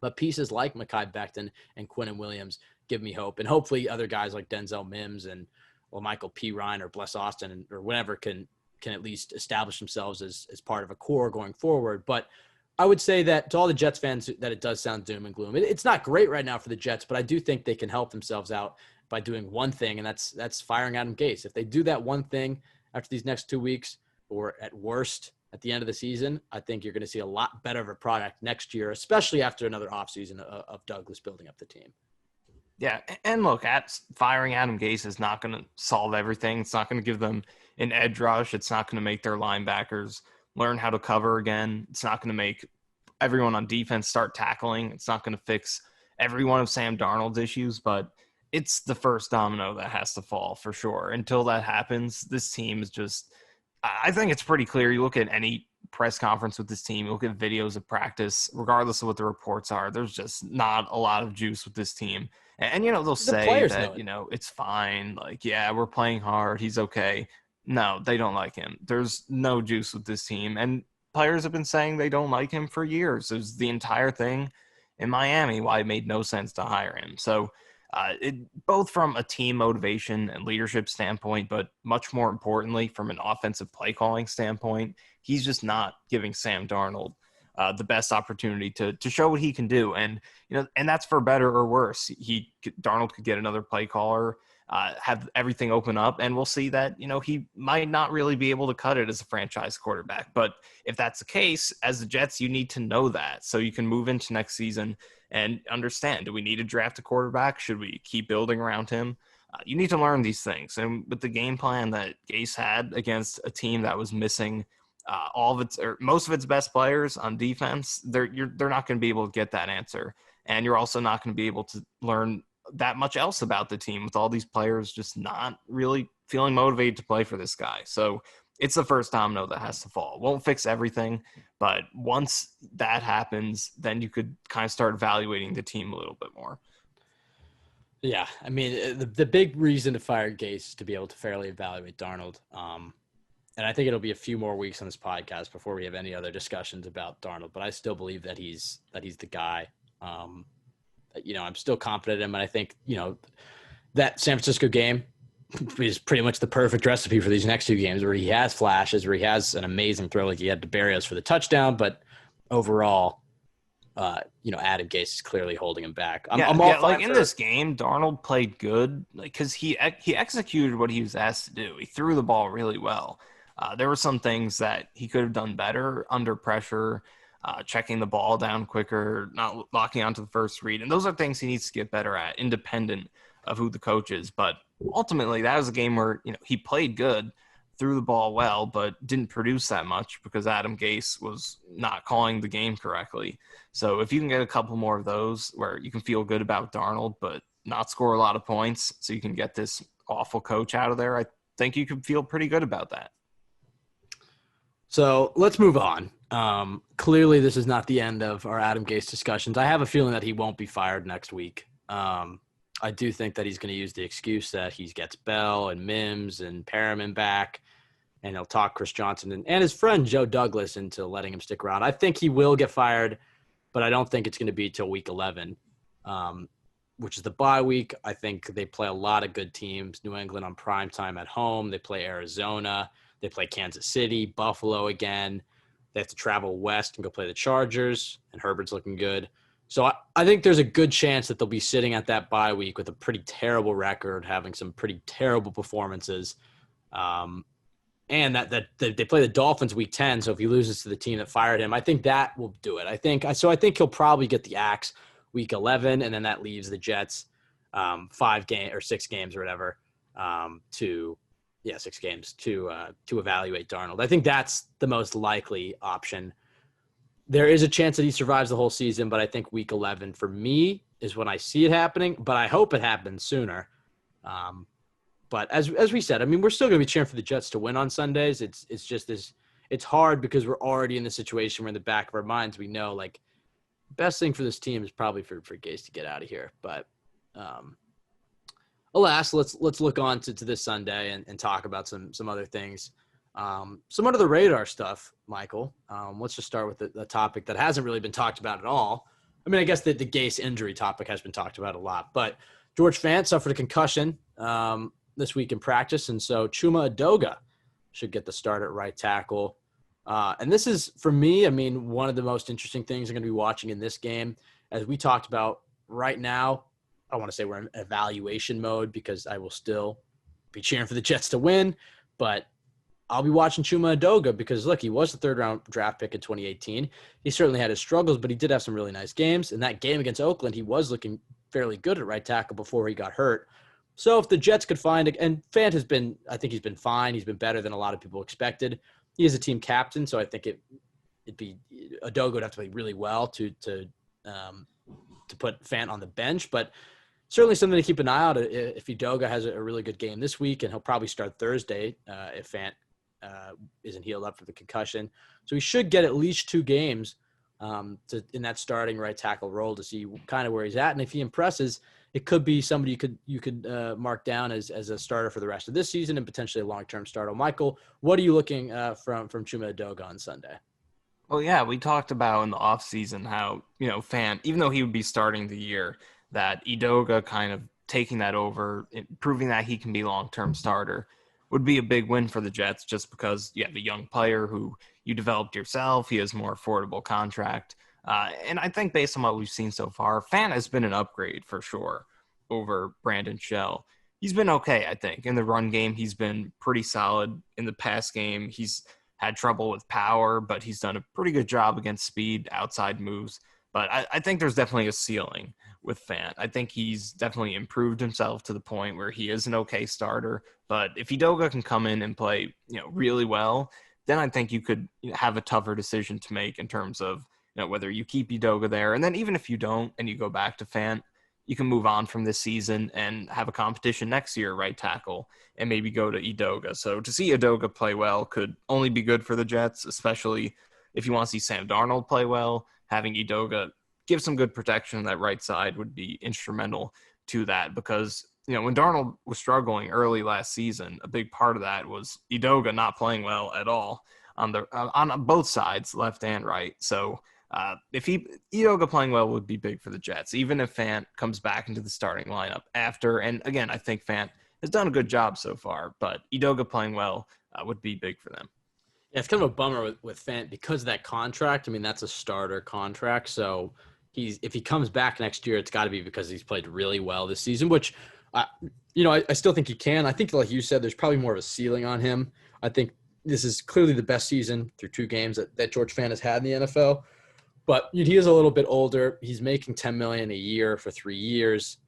But pieces like Mekhi Becton and Quentin Williams give me hope. And hopefully other guys like Denzel Mims and Michael P. Ryan or Bless Austin or whatever can at least establish themselves as part of a core going forward. But I would say that to all the Jets fans that it does sound doom and gloom. It's not great right now for the Jets, but I do think they can help themselves out by doing one thing, and that's firing Adam Gase. If they do that one thing after these next 2 weeks, or at worst at the end of the season, I think you're going to see a lot better of a product next year, especially after another offseason of Douglas building up the team. Yeah, and look, firing Adam Gase is not going to solve everything. It's not going to give them an edge rush. It's not going to make their linebackers learn how to cover again. It's not going to make everyone on defense start tackling. It's not going to fix every one of Sam Darnold's issues, but it's the first domino that has to fall for sure. Until that happens, this team is just, I think it's pretty clear. You look at any press conference with this team, you look at videos of practice, regardless of what the reports are, there's just not a lot of juice with this team. And they'll say that, it's fine. Like, yeah, we're playing hard. He's okay. No, they don't like him. There's no juice with this team. And players have been saying they don't like him for years. It was the entire thing in Miami why it made no sense to hire him. So both from a team motivation and leadership standpoint, but much more importantly, from an offensive play calling standpoint, he's just not giving Sam Darnold the best opportunity to show what he can do. And, and that's for better or worse. Darnold could get another play caller, have everything open up, and we'll see that, he might not really be able to cut it as a franchise quarterback. But if that's the case, as the Jets, you need to know that so you can move into next season and understand, do we need to draft a quarterback? Should we keep building around him? You need to learn these things. And with the game plan that Gase had against a team that was missing most of its best players on defense, they're not going to be able to get that answer. And you're also not going to be able to learn that much else about the team with all these players just not really feeling motivated to play for this guy. So it's the first domino that has to fall. Won't fix everything, but once that happens, then you could kind of start evaluating the team a little bit more. Yeah, I mean, the big reason to fire Gase is to be able to fairly evaluate Darnold. And I think it'll be a few more weeks on this podcast before we have any other discussions about Darnold. But I still believe that he's the guy. I'm still confident in him, and I think that San Francisco game is pretty much the perfect recipe for these next two games, where he has flashes, where he has an amazing throw like he had to Barrios for the touchdown, but overall, Adam Gase is clearly holding him back. In this game, Darnold played good, because he executed what he was asked to do. He threw the ball really well. There were some things that he could have done better under pressure, checking the ball down quicker, not locking onto the first read. And those are things he needs to get better at, independent of who the coach is. But ultimately, that was a game where he played good, threw the ball well, but didn't produce that much because Adam Gase was not calling the game correctly. So if you can get a couple more of those where you can feel good about Darnold, but not score a lot of points so you can get this awful coach out of there, I think you could feel pretty good about that. So let's move on. Clearly, this is not the end of our Adam Gase discussions. I have a feeling that he won't be fired next week. I do think that he's going to use the excuse that he gets Bell and Mims and Perriman back, and he'll talk Chris Johnson and his friend Joe Douglas into letting him stick around. I think he will get fired, but I don't think it's going to be till week 11, which is the bye week. I think they play a lot of good teams. New England on primetime at home. They play Arizona. They play Kansas City, Buffalo again. They have to travel west and go play the Chargers, and Herbert's looking good. So I think there's a good chance that they'll be sitting at that bye week with a pretty terrible record, having some pretty terrible performances. And that they play the Dolphins week 10. So if he loses to the team that fired him, I think that will do it. I think he'll probably get the axe week 11, and then that leaves the Jets 6 games or whatever to 6 games to evaluate Darnold. I think that's the most likely option. There is a chance that he survives the whole season, but I think week 11 for me is when I see it happening, but I hope it happens sooner. But as we said, I mean, we're still going to be cheering for the Jets to win on Sundays. It's just it's hard because we're already in the situation where in the back of our minds, we know like best thing for this team is probably for Gase to get out of here. But alas, let's look on to this Sunday and talk about some other things. Some under the radar stuff, Michael. Let's just start with the topic that hasn't really been talked about at all. I mean, I guess the Gase injury topic has been talked about a lot, but George Fant suffered a concussion this week in practice, and so Chuma Edoga should get the start at right tackle. And this is, for me, I mean, one of the most interesting things I'm going to be watching in this game. As we talked about right now, I want to say we're in evaluation mode because I will still be cheering for the Jets to win, but I'll be watching Chuma Edoga because, look, he was the third-round draft pick in 2018. He certainly had his struggles, but he did have some really nice games. In that game against Oakland, he was looking fairly good at right tackle before he got hurt. So if the Jets could find – and Fant has been – I think he's been fine. He's been better than a lot of people expected. he is a team captain, so I think it'd be Udoka would have to play really well to put Fant on the bench, but certainly something to keep an eye out if Udoka has a really good game this week, and he'll probably start Thursday if Fant isn't healed up for the concussion. So he should get at least 2 games in that starting right tackle role to see kind of where he's at. And if he impresses, it could be somebody you could mark down as a starter for the rest of this season and potentially a long-term starter. Michael, what are you looking from Chuma Udoka on Sunday? Well, yeah, we talked about in the offseason how, Fant, even though he would be starting the year, that Udoka kind of taking that over, proving that he can be long-term starter would be a big win for the Jets just because you have a young player who you developed yourself. He has more affordable contract. And I think based on what we've seen so far, Fant has been an upgrade for sure over Brandon Shell. He's been okay, I think. In the run game, he's been pretty solid. In the pass game, he's had trouble with power, but he's done a pretty good job against speed, outside moves. But I think there's definitely a ceiling with Fant. I think he's definitely improved himself to the point where he is an okay starter. But if Udoka can come in and play, really well, then I think you could have a tougher decision to make in terms of, whether you keep Udoka there. And then even if you don't and you go back to Fant, you can move on from this season and have a competition next year, right tackle, and maybe go to Udoka. So to see Udoka play well could only be good for the Jets, especially if you want to see Sam Darnold play well. Having Udoka give some good protection on that right side would be instrumental to that because, when Darnold was struggling early last season, a big part of that was Udoka not playing well at all on both sides, left and right. So if Udoka playing well would be big for the Jets, even if Fant comes back into the starting lineup after. And again, I think Fant has done a good job so far, but Udoka playing well would be big for them. Yeah, it's kind of a bummer with Fant because of that contract. I mean, that's a starter contract. So if he comes back next year, it's got to be because he's played really well this season, which, I still think he can. I think, like you said, there's probably more of a ceiling on him. I think this is clearly the best season through 2 games that George Fant has had in the NFL. But he is a little bit older. He's making $10 million a year for 3 years.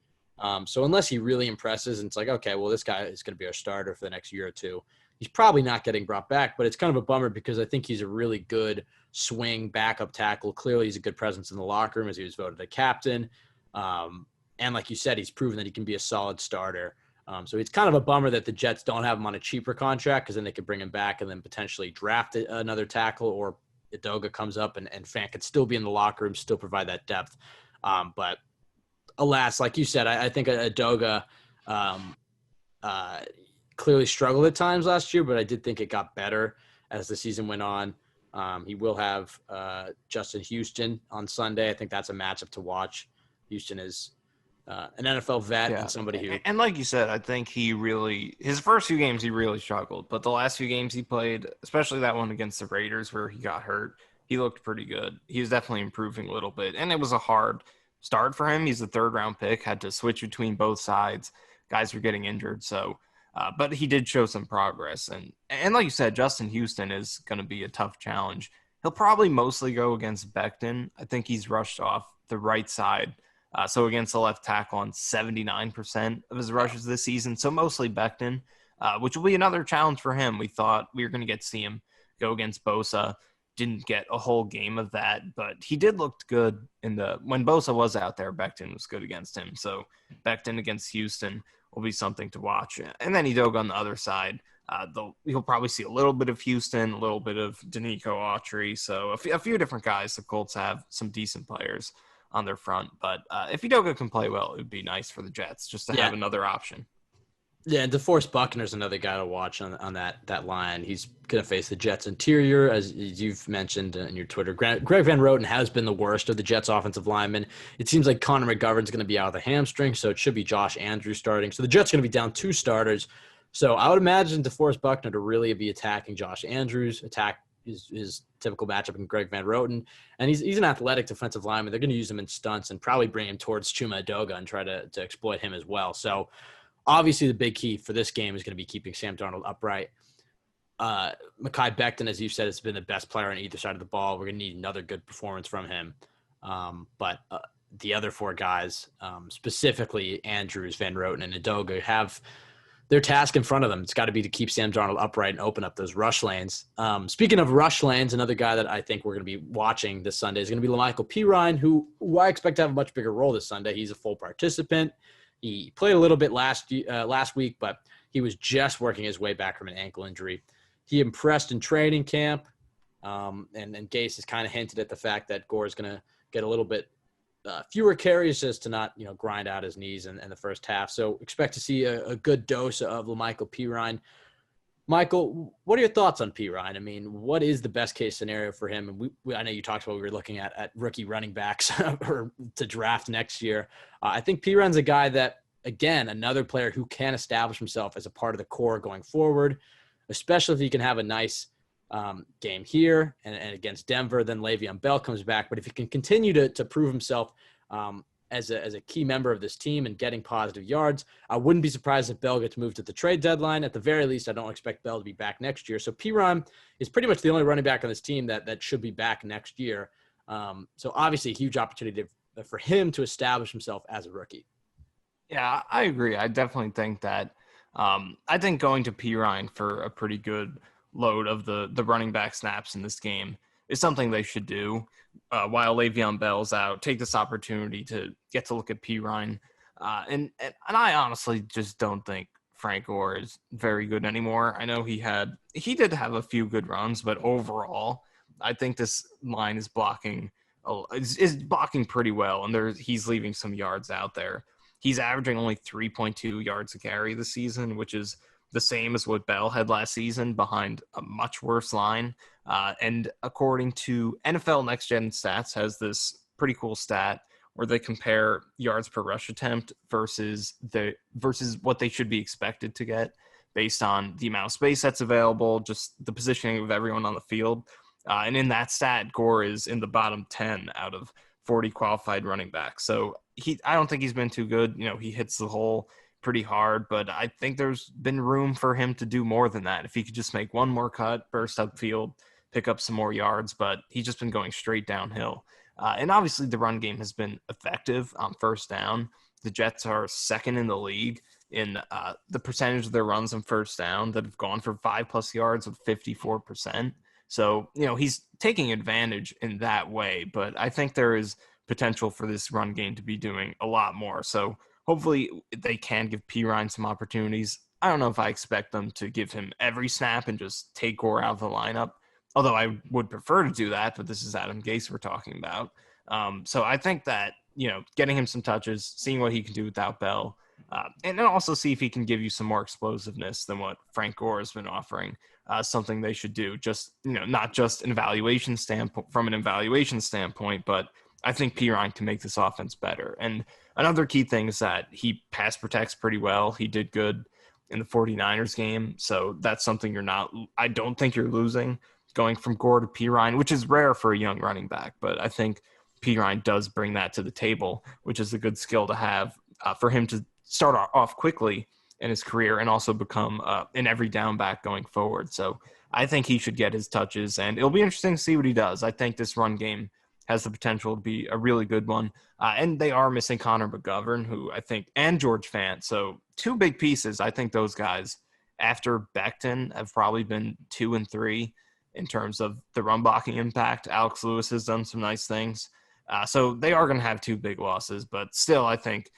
So unless he really impresses and it's like, okay, well, this guy is going to be our starter for the next year or 2, he's probably not getting brought back. But it's kind of a bummer because I think he's a really good swing backup tackle. Clearly, he's a good presence in the locker room as he was voted a captain. And like you said, he's proven that he can be a solid starter. So it's kind of a bummer that the Jets don't have him on a cheaper contract because then they could bring him back and then potentially draft another tackle, or Udoka comes up and Fant could still be in the locker room, still provide that depth. But alas, like you said, I think Udoka clearly struggled at times last year, but I did think it got better as the season went on. He will have Justin Houston on Sunday. I think that's a matchup to watch. Houston is an NFL vet and somebody who... And like you said, I think his first few games, he really struggled. But the last few games he played, especially that one against the Raiders where he got hurt, he looked pretty good. He was definitely improving a little bit. And it was a hard start for him. He's a 3rd-round pick, had to switch between both sides. Guys were getting injured. So, but he did show some progress. And like you said, Justin Houston is going to be a tough challenge. He'll probably mostly go against Becton. I think he's rushed off the right side. So against the left tackle on 79% of his rushes this season. So mostly Becton, which will be another challenge for him. We thought we were going to see him go against Bosa. Didn't get a whole game of that, but he did look good when Bosa was out there. Becton was good against him. So Becton against Houston will be something to watch. And then Udoka on the other side. You'll probably see a little bit of Houston, a little bit of Danico Autry. So a few different guys. The Colts have some decent players on their front, but if Udoka can play well, it would be nice for the Jets just to have another option. Yeah, and DeForest Buckner's another guy to watch on that line. He's going to face the Jets interior, as you've mentioned in your Twitter. Greg Van Roten has been the worst of the Jets offensive linemen. It seems like Connor McGovern's going to be out with a hamstring, so it should be Josh Andrews starting. So the Jets are going to be down 2 starters. So I would imagine DeForest Buckner to really be attacking Josh Andrews, attack his typical matchup in Greg Van Roten. And he's an athletic defensive lineman. They're going to use him in stunts and probably bring him towards Chuma Udoka and try to exploit him as well. So obviously the big key for this game is going to be keeping Sam Darnold upright. Mekhi Becton, as you said, has been the best player on either side of the ball. We're going to need another good performance from him. But the other 4 guys, specifically Andrews, Van Roten, and Udoka, have their task in front of them, it's got to be to keep Sam Darnold upright and open up those rush lanes. Speaking of rush lanes, another guy that I think we're going to be watching this Sunday is going to be LaMichael Pirine, who I expect to have a much bigger role this Sunday. He's a full participant. He played a little bit last week, but he was just working his way back from an ankle injury. He impressed in training camp, and Gase has kind of hinted at the fact that Gore is going to get a little bit fewer carries just to not, grind out his knees in the first half. So expect to see a good dose of LaMichael Pirine. Michael, what are your thoughts on Pirine? I mean, what is the best case scenario for him? And I know you talked about we were looking at rookie running backs or to draft next year. I think Pirine's a guy that, again, another player who can establish himself as a part of the core going forward, especially if he can have a nice game here and against Denver. Then Le'Veon Bell comes back. But if he can continue to prove himself as a key member of this team and getting positive yards, I wouldn't be surprised if Bell gets moved at the trade deadline. At the very least, I don't expect Bell to be back next year. So Pirine is pretty much the only running back on this team that should be back next year. So obviously a huge opportunity for him to establish himself as a rookie. Yeah, I agree. I definitely think that I think going to Pirine for a pretty good load of the running back snaps in this game is something they should do while Le'Veon Bell's out. Take this opportunity to get to look at Pirine. And I honestly just don't think Frank Gore is very good anymore. I know he did have a few good runs, but overall, I think this line is blocking pretty well, and he's leaving some yards out there. He's averaging only 3.2 yards a carry this season, which is the same as what Bell had last season behind a much worse line. And according to NFL Next Gen Stats has this pretty cool stat where they compare yards per rush attempt versus what they should be expected to get based on the amount of space that's available, just the positioning of everyone on the field. And in that stat, Gore is in the bottom 10 out of 40 qualified running backs. So I don't think he's been too good. He hits the hole pretty hard, but I think there's been room for him to do more than that. If he could just make one more cut, burst upfield, pick up some more yards, but he's just been going straight downhill. And obviously the run game has been effective on first down. The Jets are second in the league in the percentage of their runs on first down that have gone for 5+ yards with 54%. So, he's taking advantage in that way, but I think there is potential for this run game to be doing a lot more. So hopefully they can give Pirine some opportunities. I don't know if I expect them to give him every snap and just take Gore out of the lineup, although I would prefer to do that, but this is Adam Gase we're talking about. So I think that, getting him some touches, seeing what he can do without Bell, and then also see if he can give you some more explosiveness than what Frank Gore has been offering, something they should do. Just, not just from an evaluation standpoint, but I think Pirine can make this offense better. And another key thing is that he pass protects pretty well. He did good in the 49ers game. So that's something I don't think you're losing going from Gore to Pirine, which is rare for a young running back. But I think Pirine does bring that to the table, which is a good skill to have for him to start off quickly in his career and also become an every down back going forward. So I think he should get his touches, and it'll be interesting to see what he does. I think this run game has the potential to be a really good one. And they are missing Connor McGovern, who I think, and George Fant. So two big pieces. I think those guys, after Becton, have probably been 2 and 3 in terms of the run blocking impact. Alex Lewis has done some nice things. So they are going to have 2 big losses, but still I think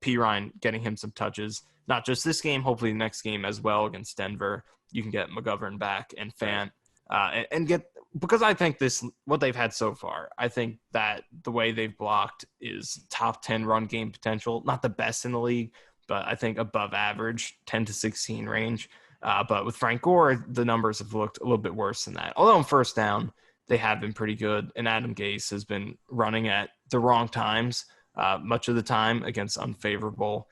Pirine getting him some touches, not just this game, hopefully the next game as well against Denver. You can get McGovern back and Fant and get, because I think what they've had so far, I think that the way they've blocked is top 10 run game potential, not the best in the league, but I think above average, 10 to 16 range. But with Frank Gore, the numbers have looked a little bit worse than that. Although on first down, they have been pretty good. And Adam Gase has been running at the wrong times much of the time against unfavorable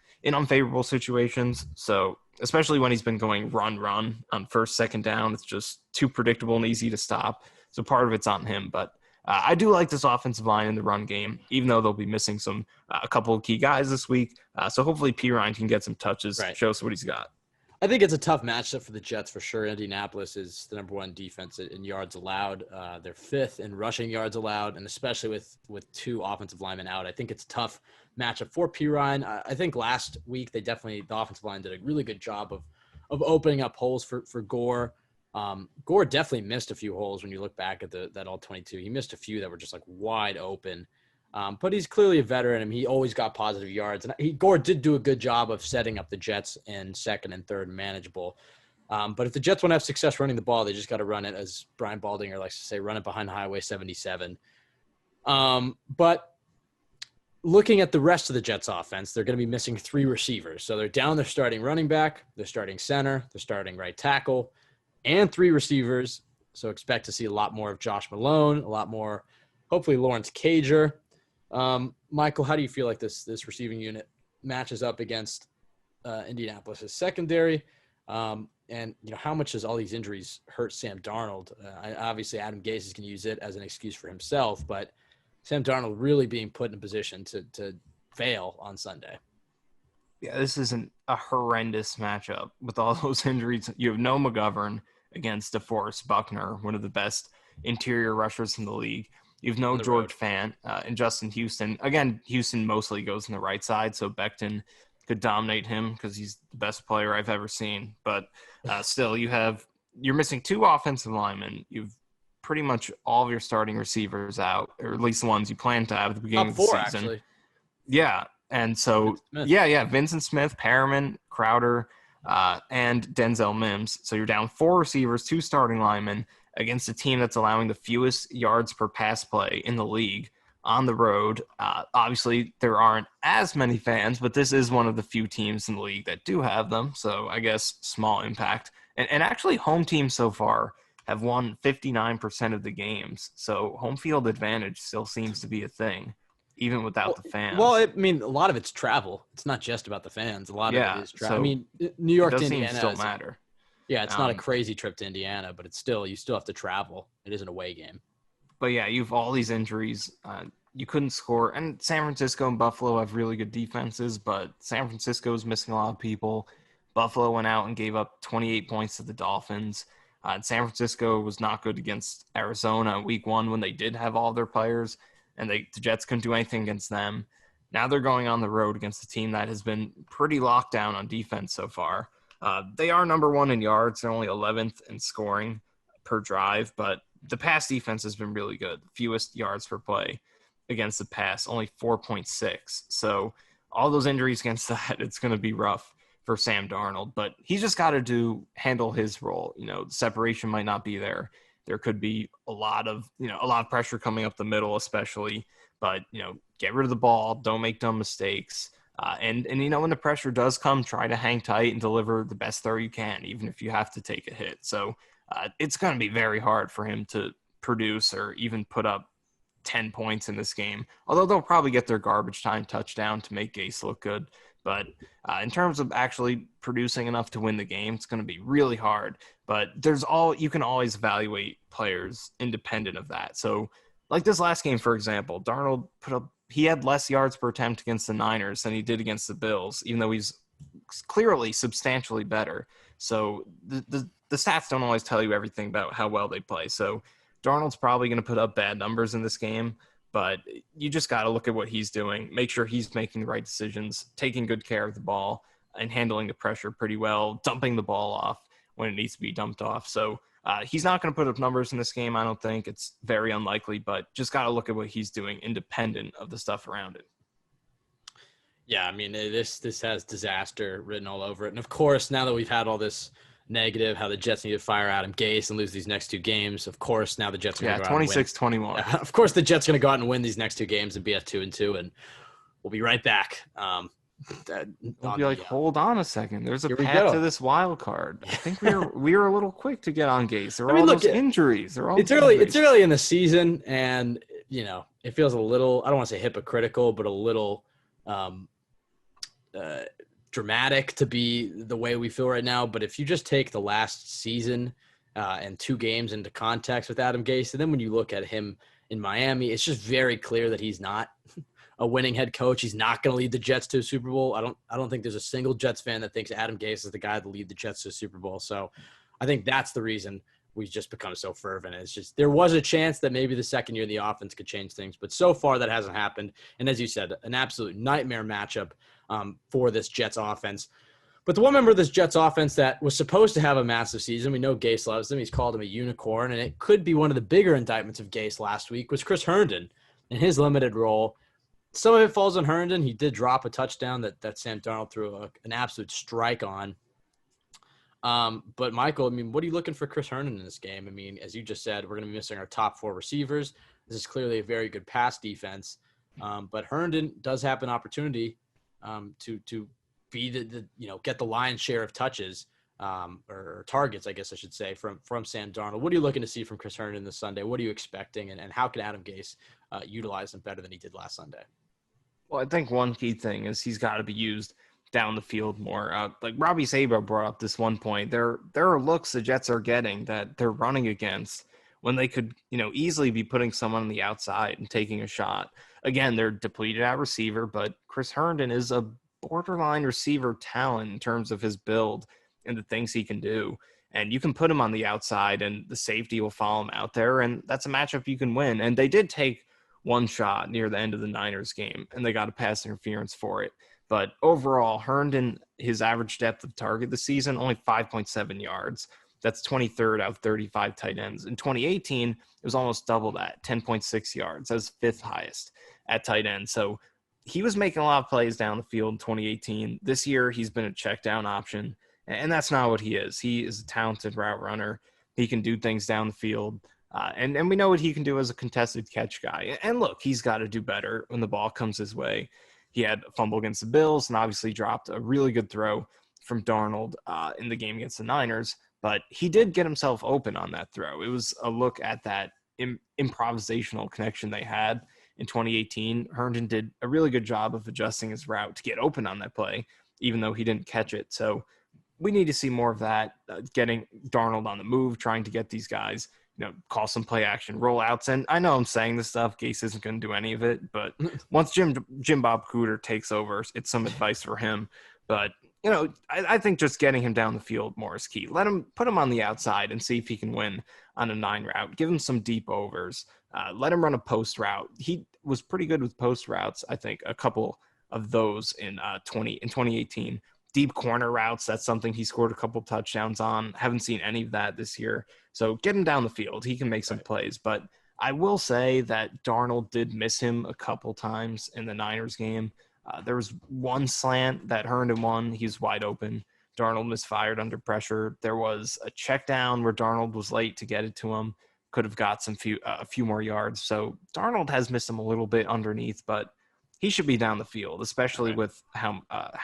situations. So especially when he's been going run on first, second down, it's just too predictable and easy to stop. So part of it's on him. But I do like this offensive line in the run game, even though they'll be missing a couple of key guys this week. So hopefully Pirine can get some touches, show us what he's got. I think it's a tough matchup for the Jets for sure. Indianapolis is the number one defense in yards allowed. They're fifth in rushing yards allowed, and especially with two offensive linemen out, I think it's a tough matchup for P. Ryan. I think last week the offensive line did a really good job of opening up holes for Gore. Gore definitely missed a few holes when you look back at that all 22. He missed a few that were just like wide open. But he's clearly a veteran, and he always got positive yards. And Gore did do a good job of setting up the Jets in second and third manageable. But if the Jets want to have success running the ball, they just got to run it, as Brian Baldinger likes to say, run it behind Highway 77. But looking at the rest of the Jets offense, they're going to be missing three receivers. So they're down their starting running back, their starting center, their starting right tackle, and three receivers. So expect to see a lot more of Josh Malone, a lot more, hopefully, Lawrence Cager. Michael, how do you feel like this receiving unit matches up against Indianapolis' secondary? And how much does all these injuries hurt Sam Darnold? Obviously, Adam Gase is going to use it as an excuse for himself, but Sam Darnold really being put in a position to fail on Sunday. Yeah, this isn't a horrendous matchup with all those injuries. You have no McGovern against DeForest Buckner, one of the best interior rushers in the league. You have no George Fant and Justin Houston. Again, Houston mostly goes on the right side, so Becton could dominate him because he's the best player I've ever seen. But still, you're missing two offensive linemen. You've pretty much all of your starting receivers out, or at least the ones you plan to have at the beginning of the season. Actually. Yeah, and so Vincent Smith, Perriman, Crowder, and Denzel Mims. So you're down four receivers, two starting linemen, against a team that's allowing the fewest yards per pass play in the league on the road. Obviously, there aren't as many fans, but this is one of the few teams in the league that do have them. So I guess small impact. And actually, home teams so far have won 59% of the games. So home field advantage still seems to be a thing, even without the fans. Well, a lot of it's travel. It's not just about the fans. A lot of it is travel. So New York to does Indiana still matter. Yeah, it's not a crazy trip to Indiana, but you still have to travel. It is an away game. But yeah, you have all these injuries. You couldn't score. And San Francisco and Buffalo have really good defenses, but San Francisco is missing a lot of people. Buffalo went out and gave up 28 points to the Dolphins. San Francisco was not good against Arizona week one when they did have all their players, and the Jets couldn't do anything against them. Now they're going on the road against a team that has been pretty locked down on defense so far. They are number one in yards. They're only 11th in scoring per drive, but the pass defense has been really good. Fewest yards per play against the pass, only 4.6. So all those injuries against that, it's going to be rough for Sam Darnold, but he's just got to handle his role. Separation might not be there. There could be a lot of pressure coming up the middle, especially, but, get rid of the ball. Don't make dumb mistakes. And when the pressure does come, try to hang tight and deliver the best throw you can, even if you have to take a hit. So it's going to be very hard for him to produce or even put up 10 points in this game, although they'll probably get their garbage time touchdown to make Gase look good. But in terms of actually producing enough to win the game, it's going to be really hard. But you can always evaluate players independent of that. So like this last game, for example, Darnold he had less yards per attempt against the Niners than he did against the Bills, even though he's clearly substantially better. So the stats don't always tell you everything about how well they play. So Darnold's probably going to put up bad numbers in this game, but you just got to look at what he's doing, make sure he's making the right decisions, taking good care of the ball, and handling the pressure pretty well, dumping the ball off when it needs to be dumped off. So he's not going to put up numbers in this game, I don't think. It's very unlikely, but just got to look at what he's doing independent of the stuff around it. Yeah, this has disaster written all over it. And, of course, now that we've had all this negative, how the Jets need to fire Adam Gase and lose these next two games, of course, now the Jets are going to go out and win. 26-21. Yeah, of course, the Jets are going to go out and win these next two games and be at 2-2, and we'll be right back. We'll be like, hold on a second. There's a path to this wild card. I think we were a little quick to get on Gase. There are all those injuries. It's early in the season, and it feels a little, I don't want to say hypocritical, but a little dramatic to be the way we feel right now. But if you just take the last season and two games into context with Adam Gase, and then when you look at him in Miami, it's just very clear that he's not a winning head coach. He's not going to lead the Jets to a Super Bowl. I don't think there's a single Jets fan that thinks Adam Gase is the guy to lead the Jets to a Super Bowl. So I think that's the reason we've just become so fervent. It's just there was a chance that maybe the second year in the offense could change things, but so far that hasn't happened. And as you said, an absolute nightmare matchup for this Jets offense. But the one member of this Jets offense that was supposed to have a massive season, we know Gase loves him. He's called him a unicorn, and it could be one of the bigger indictments of Gase last week was Chris Herndon in his limited role. Some of it falls on Herndon. He did drop a touchdown that Sam Darnold threw an absolute strike on. But Michael, I mean, what are you looking for Chris Herndon in this game? I mean, as you just said, we're going to be missing our top 4 receivers. This is clearly a very good pass defense. But Herndon does have an opportunity to be the get the lion's share of touches or targets, I guess I should say, from Sam Darnold. What are you looking to see from Chris Herndon this Sunday? What are you expecting, and how can Adam Gase utilize him better than he did last Sunday? Well, I think one key thing is he's got to be used down the field more. Like Robbie Sabo brought up this one point. There are looks the Jets are getting that they're running against when they could, easily be putting someone on the outside and taking a shot. Again, they're depleted at receiver, but Chris Herndon is a borderline receiver talent in terms of his build and the things he can do. And you can put him on the outside and the safety will follow him out there. And that's a matchup you can win. And they did take one shot near the end of the Niners game and they got a pass interference for it. But overall, Herndon, his average depth of target this season, only 5.7 yards. That's 23rd out of 35 tight ends. In 2018, it was almost double that, 10.6 yards. That was 5th highest at tight end. So he was making a lot of plays down the field in 2018. This year, he's been a check down option, and that's not what he is. He is a talented route runner. He can do things down the field, and we know what he can do as a contested catch guy. And look, he's got to do better when the ball comes his way. He had a fumble against the Bills and obviously dropped a really good throw from Darnold in the game against the Niners, but he did get himself open on that throw. It was a look at that improvisational connection they had. In 2018, Herndon did a really good job of adjusting his route to get open on that play, even though he didn't catch it. So we need to see more of that, getting Darnold on the move, trying to get these guys, call some play action rollouts. And I know I'm saying this stuff. Gase isn't going to do any of it. But once Jim Bob Cooter takes over, it's some advice for him. But, I think just getting him down the field more is key. Put him on the outside and see if he can win on a 9 route. Give him some deep overs. Let him run a post route. He was pretty good with post routes. I think a couple of those in 2018. Deep corner routes, that's something he scored a couple touchdowns on. Haven't seen any of that this year. So get him down the field. He can make some plays. But I will say that Darnold did miss him a couple times in the Niners game. There was one slant that Herndon won. He's wide open. Darnold misfired under pressure. There was a check down where Darnold was late to get it to him. Could have got a few more yards. So Darnold has missed him a little bit underneath, but he should be down the field, especially with how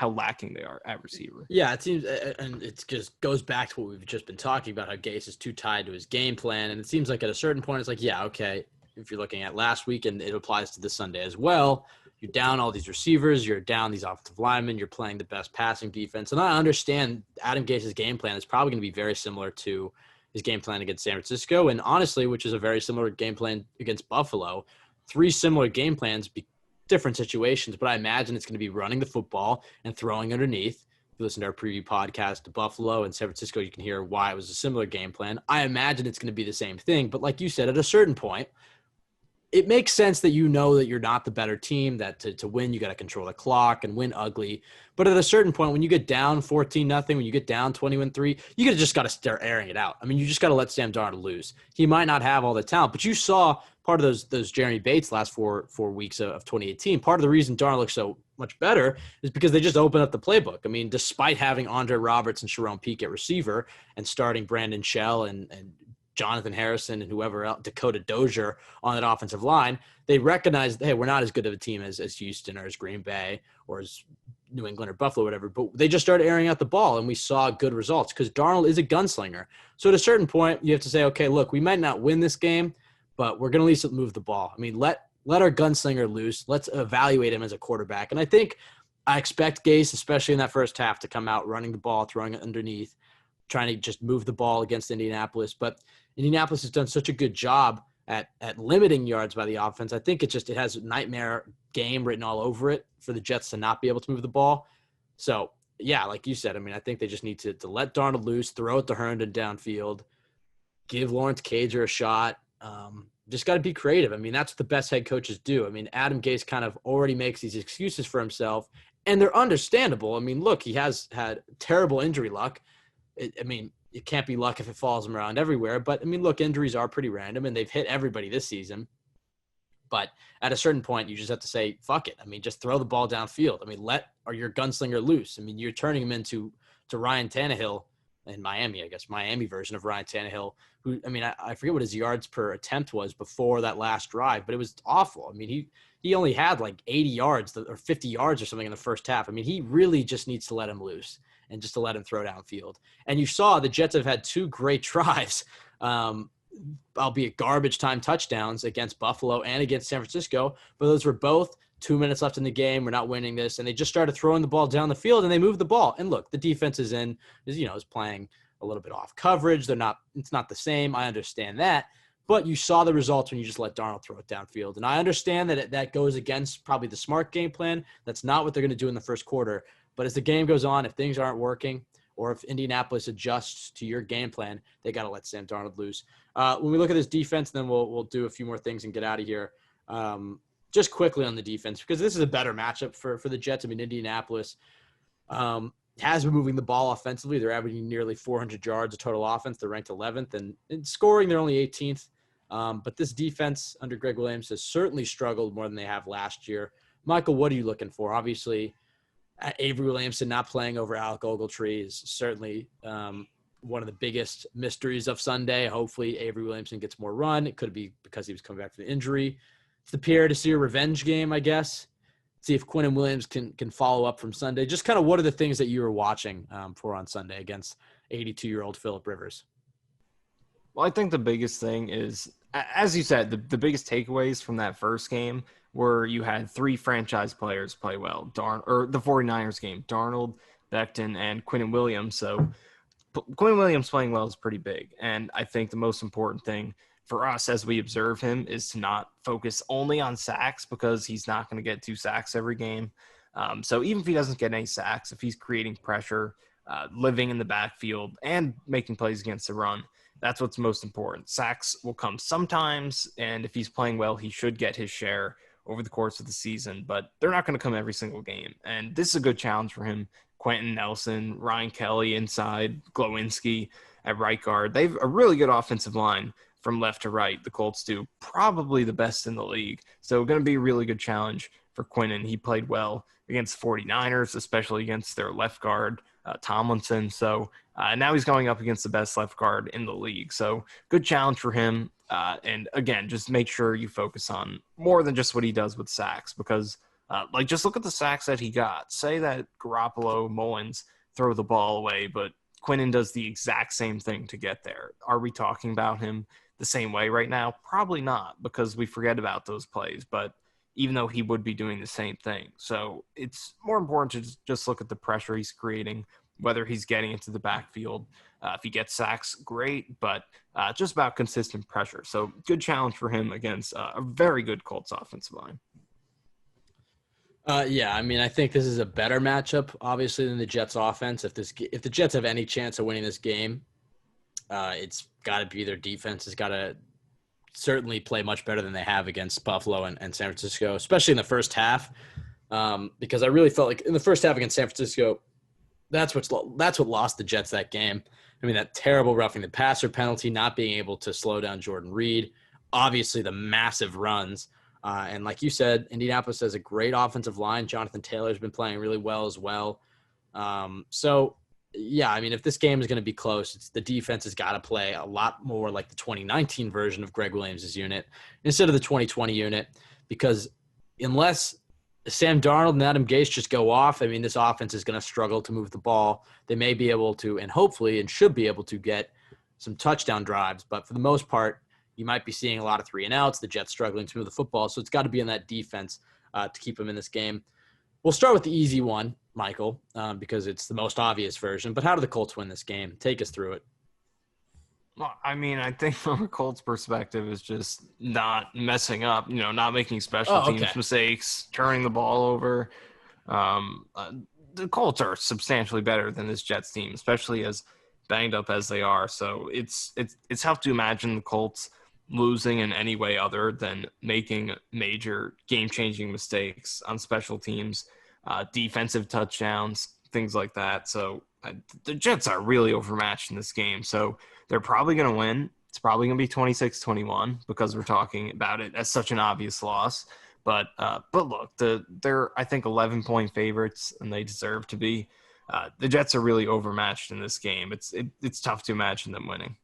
lacking they are at receiver. Yeah, it seems, and it just goes back to what we've just been talking about, how Gase is too tied to his game plan. And it seems like at a certain point, it's like, yeah, okay, if you're looking at last week, and it applies to this Sunday as well, you're down all these receivers, you're down these offensive linemen, you're playing the best passing defense. And I understand Adam Gase's game plan is probably going to be very similar to his game plan against San Francisco, and honestly, which is a very similar game plan against Buffalo. 3 similar game plans, different situations, but I imagine it's going to be running the football and throwing underneath. If you listen to our preview podcast to Buffalo and San Francisco, you can hear why it was a similar game plan. I imagine it's going to be the same thing, but like you said, at a certain point, it makes sense that that you're not the better team, that to win, you got to control the clock and win ugly. But at a certain point, when you get down 14-0, when you get down 21-3, you just got to start airing it out. I mean, you just got to let Sam Darnold lose. He might not have all the talent, but you saw part of those Jeremy Bates last four weeks of 2018. Part of the reason Darnold looks so much better is because they just opened up the playbook. I mean, despite having Andre Roberts and Sharon Peake at receiver and starting Brandon Shell and Jonathan Harrison and whoever else, Dakota Dozier on that offensive line, they recognized, hey, we're not as good of a team as Houston or as Green Bay or as New England or Buffalo or whatever, but they just started airing out the ball and we saw good results because Darnold is a gunslinger. So at a certain point, you have to say, okay, look, we might not win this game, but we're going to at least move the ball. I mean, let our gunslinger loose. Let's evaluate him as a quarterback. And I expect Gase, especially in that first half, to come out running the ball, throwing it underneath, trying to just move the ball against Indianapolis. But Indianapolis has done such a good job at limiting yards by the offense. I think it has a nightmare game written all over it for the Jets to not be able to move the ball. So, yeah, like you said, I mean, I think they just need to let Darnold loose, throw it to Herndon downfield, give Lawrence Cager a shot. Just got to be creative. I mean, that's what the best head coaches do. I mean, Adam Gase kind of already makes these excuses for himself, and they're understandable. I mean, look, he has had terrible injury luck. It can't be luck if it follows him around everywhere. But, I mean, look, injuries are pretty random, and they've hit everybody this season. But at a certain point, you just have to say, fuck it. I mean, just throw the ball downfield. I mean, let your gunslinger loose. I mean, you're turning him into Ryan Tannehill in Miami, I guess, Miami version of Ryan Tannehill, who, I mean, I forget what his yards per attempt was before that last drive, but it was awful. I mean, he only had like 80 yards or 50 yards or something in the first half. I mean, he really just needs to let him loose and just to let him throw downfield. And you saw the Jets have had 2 great drives, albeit garbage time touchdowns against Buffalo and against San Francisco, but those were both 2 minutes left in the game. We're not winning this. And they just started throwing the ball down the field and they moved the ball. And look, the defense is playing a little bit off coverage. It's not the same. I understand that, but you saw the results when you just let Darnold throw it downfield. And I understand that goes against probably the smart game plan. That's not what they're going to do in the first quarter. But as the game goes on, if things aren't working, or if Indianapolis adjusts to your game plan, they got to let Sam Darnold loose. When we look at this defense, then we'll do a few more things and get out of here. Just quickly on the defense, because this is a better matchup for the Jets. I mean, Indianapolis has been moving the ball offensively. They're averaging nearly 400 yards of total offense. They're ranked 11th, and in scoring, they're only 18th. But this defense under Greg Williams has certainly struggled more than they have last year. Michael, what are you looking for? Obviously, Avery Williamson not playing over Alec Ogletree is certainly one of the biggest mysteries of Sunday. Hopefully, Avery Williamson gets more run. It could be because he was coming back from injury. It's the Pierre Desir revenge game, I guess. See if Quentin Williams can follow up from Sunday. Just kind of what are the things that you were watching for on Sunday against 82-year-old Phillip Rivers? Well, I think the biggest thing is, as you said, the biggest takeaways from that first game were you had 3 franchise players play well. The 49ers game, Darnold, Becton, and Quentin Williams. So Quentin Williams playing well is pretty big. And I think the most important thing for us as we observe him is to not focus only on sacks, because he's not going to get 2 sacks every game. So even if he doesn't get any sacks, if he's creating pressure, living in the backfield, and making plays against the run, that's what's most important. Sacks will come sometimes, and if he's playing well, he should get his share over the course of the season, but they're not going to come every single game. And this is a good challenge for him. Quentin Nelson, Ryan Kelly inside, Glowinski at right guard. They have a really good offensive line from left to right. The Colts do, probably the best in the league. So going to be a really good challenge for Quentin. He played well against the 49ers, especially against their left guard, Tomlinson. So now he's going up against the best left guard in the league. So good challenge for him. And again, just make sure you focus on more than just what he does with sacks, because just look at the sacks that he got. Say that Garoppolo, Mullins throw the ball away, but Quentin does the exact same thing to get there. Are we talking about him the same way right now? Probably not, because we forget about those plays, but even though he would be doing the same thing. So it's more important to just look at the pressure he's creating, whether he's getting into the backfield. If he gets sacks, great, but just about consistent pressure. So good challenge for him against a very good Colts offensive line. Yeah, I mean, I think this is a better matchup, obviously, than the Jets' offense. If the Jets have any chance of winning this game, it's got to be their defense has got to certainly play much better than they have against Buffalo and San Francisco, especially in the first half, because I really felt like in the first half against San Francisco, that's what lost the Jets that game. I mean, that terrible roughing the passer penalty, not being able to slow down Jordan Reed, obviously the massive runs. And like you said, Indianapolis has a great offensive line. Jonathan Taylor's been playing really well as well. So, yeah, I mean, if this game is going to be close, the defense has got to play a lot more like the 2019 version of Greg Williams' unit instead of the 2020 unit, because unless Sam Darnold and Adam Gase just go off, I mean, this offense is going to struggle to move the ball. They may be able to, and hopefully, and should be able to get some touchdown drives, but for the most part, you might be seeing a lot of 3-and-outs, the Jets struggling to move the football, so it's got to be in that defense to keep them in this game. We'll start with the easy one, Michael, because it's the most obvious version, but how do the Colts win this game? Take us through it. Well, I mean, I think from a Colts perspective is just not messing up, not making special teams mistakes, turning the ball over. Um, uh, the Colts are substantially better than this Jets team, especially as banged up as they are. So it's tough to imagine the Colts losing in any way other than making major game-changing mistakes on special teams, defensive touchdowns, things like that. So the Jets are really overmatched in this game. So they're probably going to win. It's probably going to be 26-21 because we're talking about it as such an obvious loss. But look, they're I think 11-point favorites, and they deserve to be. The Jets are really overmatched in this game. It's tough to imagine them winning.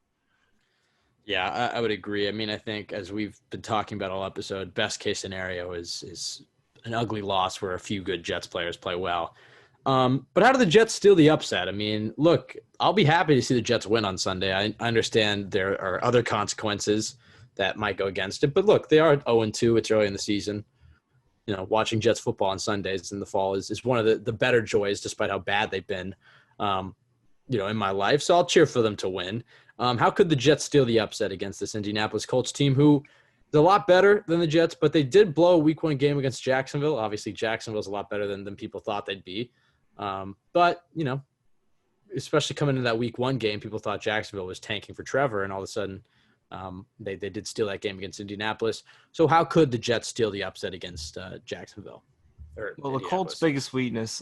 Yeah, I would agree. I mean, I think as we've been talking about all episode, best case scenario is an ugly loss where a few good Jets players play well. But how do the Jets steal the upset? I mean, look, I'll be happy to see the Jets win on Sunday. I understand there are other consequences that might go against it. But look, they are 0-2. It's early in the season. Watching Jets football on Sundays in the fall is one of the better joys, despite how bad they've been, in my life. So I'll cheer for them to win. How could the Jets steal the upset against this Indianapolis Colts team who is a lot better than the Jets, but they did blow a week 1 game against Jacksonville. Obviously, Jacksonville's a lot better than people thought they'd be. But, especially coming into that week 1 game, people thought Jacksonville was tanking for Trevor, and all of a sudden they did steal that game against Indianapolis. So how could the Jets steal the upset against Jacksonville? Well, the Colts' biggest weakness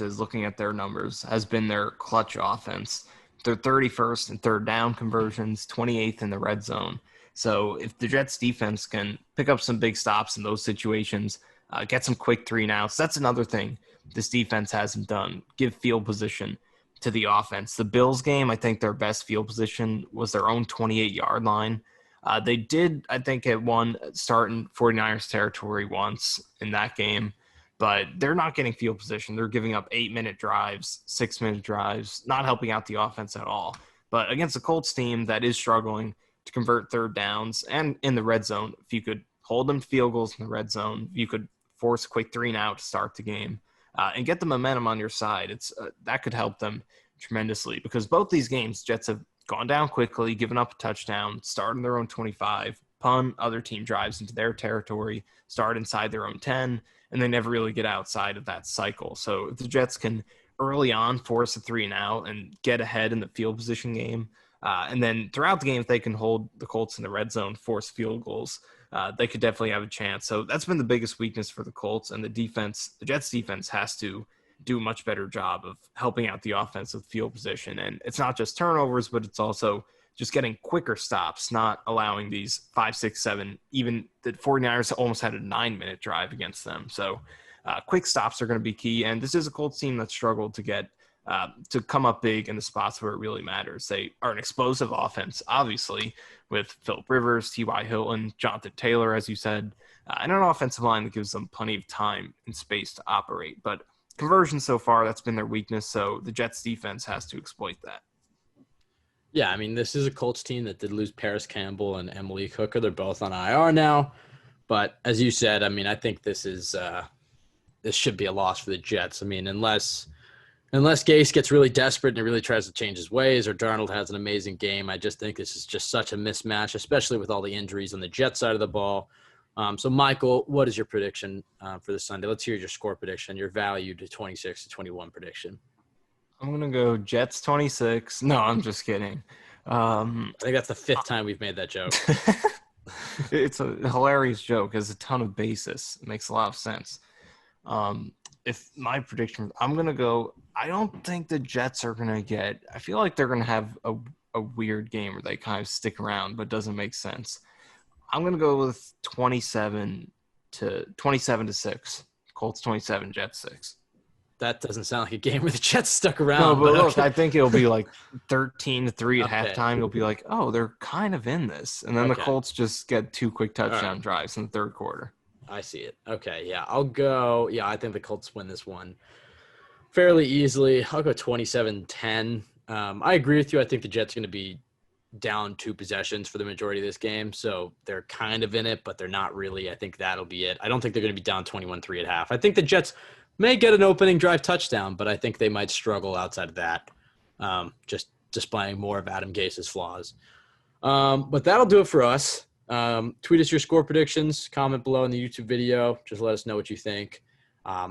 is looking at their numbers has been their clutch offense. They're 31st in third down conversions, 28th in the red zone. So if the Jets defense can pick up some big stops in those situations, get some quick 3-and-outs, that's another thing this defense hasn't done. Give field position to the offense. The Bills game, I think their best field position was their own 28-yard line. They did, I think, at one start in 49ers territory once in that game, but they're not getting field position. They're giving up 8-minute drives, 6-minute drives, not helping out the offense at all. But against the Colts team that is struggling to convert third downs and in the red zone, if you could hold them to field goals in the red zone, you could force a quick 3-and-out to start the game and get the momentum on your side. That could help them tremendously because both these games, Jets have gone down quickly, given up a touchdown, started in their own 25, punt other team drives into their territory, start inside their own 10, and they never really get outside of that cycle. So if the Jets can early on force a 3-and-out and get ahead in the field position game, and then throughout the game, if they can hold the Colts in the red zone, force field goals, they could definitely have a chance. So that's been the biggest weakness for the Colts, and the Jets defense has to do a much better job of helping out the offense with field position. And it's not just turnovers, but it's also just getting quicker stops, not allowing these 5, 6, 7, even the 49ers almost had a 9-minute drive against them. So quick stops are going to be key. And this is a Colts team that struggled to get to come up big in the spots where it really matters. They are an explosive offense, obviously, with Phillip Rivers, T.Y. Hilton, Jonathan Taylor, as you said, and an offensive line that gives them plenty of time and space to operate. But conversion so far, that's been their weakness. So the Jets defense has to exploit that. Yeah, I mean, this is a Colts team that did lose Paris Campbell and Emily Hooker. They're both on IR now. But as you said, I mean, I think this should be a loss for the Jets. I mean, unless Gase gets really desperate and really tries to change his ways or Darnold has an amazing game, I just think this is just such a mismatch, especially with all the injuries on the Jets side of the ball. So, Michael, what is your prediction for this Sunday? Let's hear your score prediction, your value to 26-21 prediction. I'm going to go Jets 26. No, I'm just kidding. I think that's the 5th time we've made that joke. It's a hilarious joke. It has a ton of basis. It makes a lot of sense. If my prediction, I'm going to go, I don't think the Jets are going to get, I feel like they're going to have a weird game where they kind of stick around, but doesn't make sense. I'm going to go with 27-6. Colts 27, Jets 6. That doesn't sound like a game where the Jets stuck around. No, but look, okay. I think it'll be like 13-3 at Okay. halftime. You'll be like, oh, they're kind of in this. And then the Colts just get 2 quick touchdown drives in the third quarter. I see it. Okay, yeah. I'll go. Yeah, I think the Colts win this one fairly easily. I'll go 27-10. I agree with you. I think the Jets are going to be down 2 possessions for the majority of this game. So they're kind of in it, but they're not really. I think that'll be it. I don't think they're going to be down 21-3 at half. I think the Jets may get an opening drive touchdown, but I think they might struggle outside of that. Just displaying more of Adam Gase's flaws. But that'll do it for us. Tweet us your score predictions, comment below in the YouTube video. Just let us know what you think.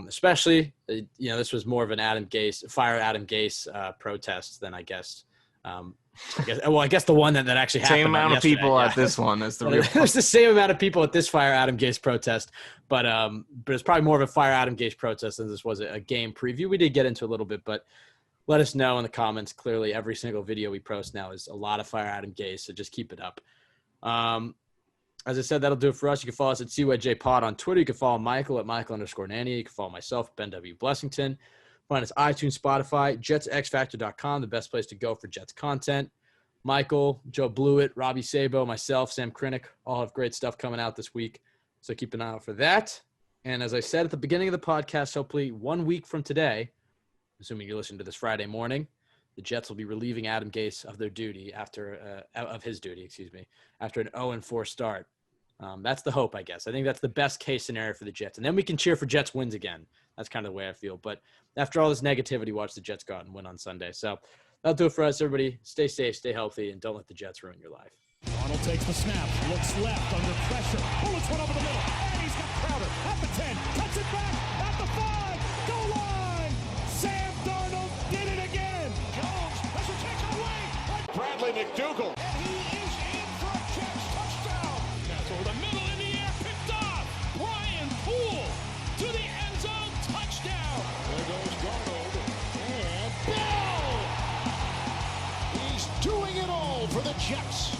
Especially, this was more of an Adam Gase protest than I guess the one that actually happened. Same amount of people at this one as the real one. There's the same amount of people at this Fire Adam Gase protest, but it's probably more of a Fire Adam Gase protest than this was a game preview. We did get into a little bit, but let us know in the comments. Clearly, every single video we post now is a lot of Fire Adam Gase, so just keep it up. As I said, that'll do it for us. You can follow us at CYJPod on Twitter. You can follow Michael at Michael_Nania. You can follow myself, Ben W. Blessington. Find us iTunes, Spotify, JetsXFactor.com, the best place to go for Jets content. Michael, Joe Blewett, Robbie Sabo, myself, Sam Krinick, all have great stuff coming out this week. So keep an eye out for that. And as I said at the beginning of the podcast, hopefully 1 week from today, assuming you're listening to this Friday morning, the Jets will be relieving Adam Gase of his duty after an 0-4 start. That's the hope, I guess. I think that's the best case scenario for the Jets. And then we can cheer for Jets wins again. That's kind of the way I feel. But after all this negativity, watch the Jets go out and win on Sunday. So that'll do it for us, everybody. Stay safe, stay healthy, and don't let the Jets ruin your life. Arnold takes the snap, looks left under pressure, bullets one over the middle, and he's got Crowder at the 10, cuts it back, at the 5, goal line! Sam Darnold did it again! Jones has a taken away by Bradley McDougal. And he is in for a Jets touchdown! That's over the middle in the air, picked off. Brian Poole to the end zone, touchdown. There goes Darnold, and Bell! He's doing it all for the Jets.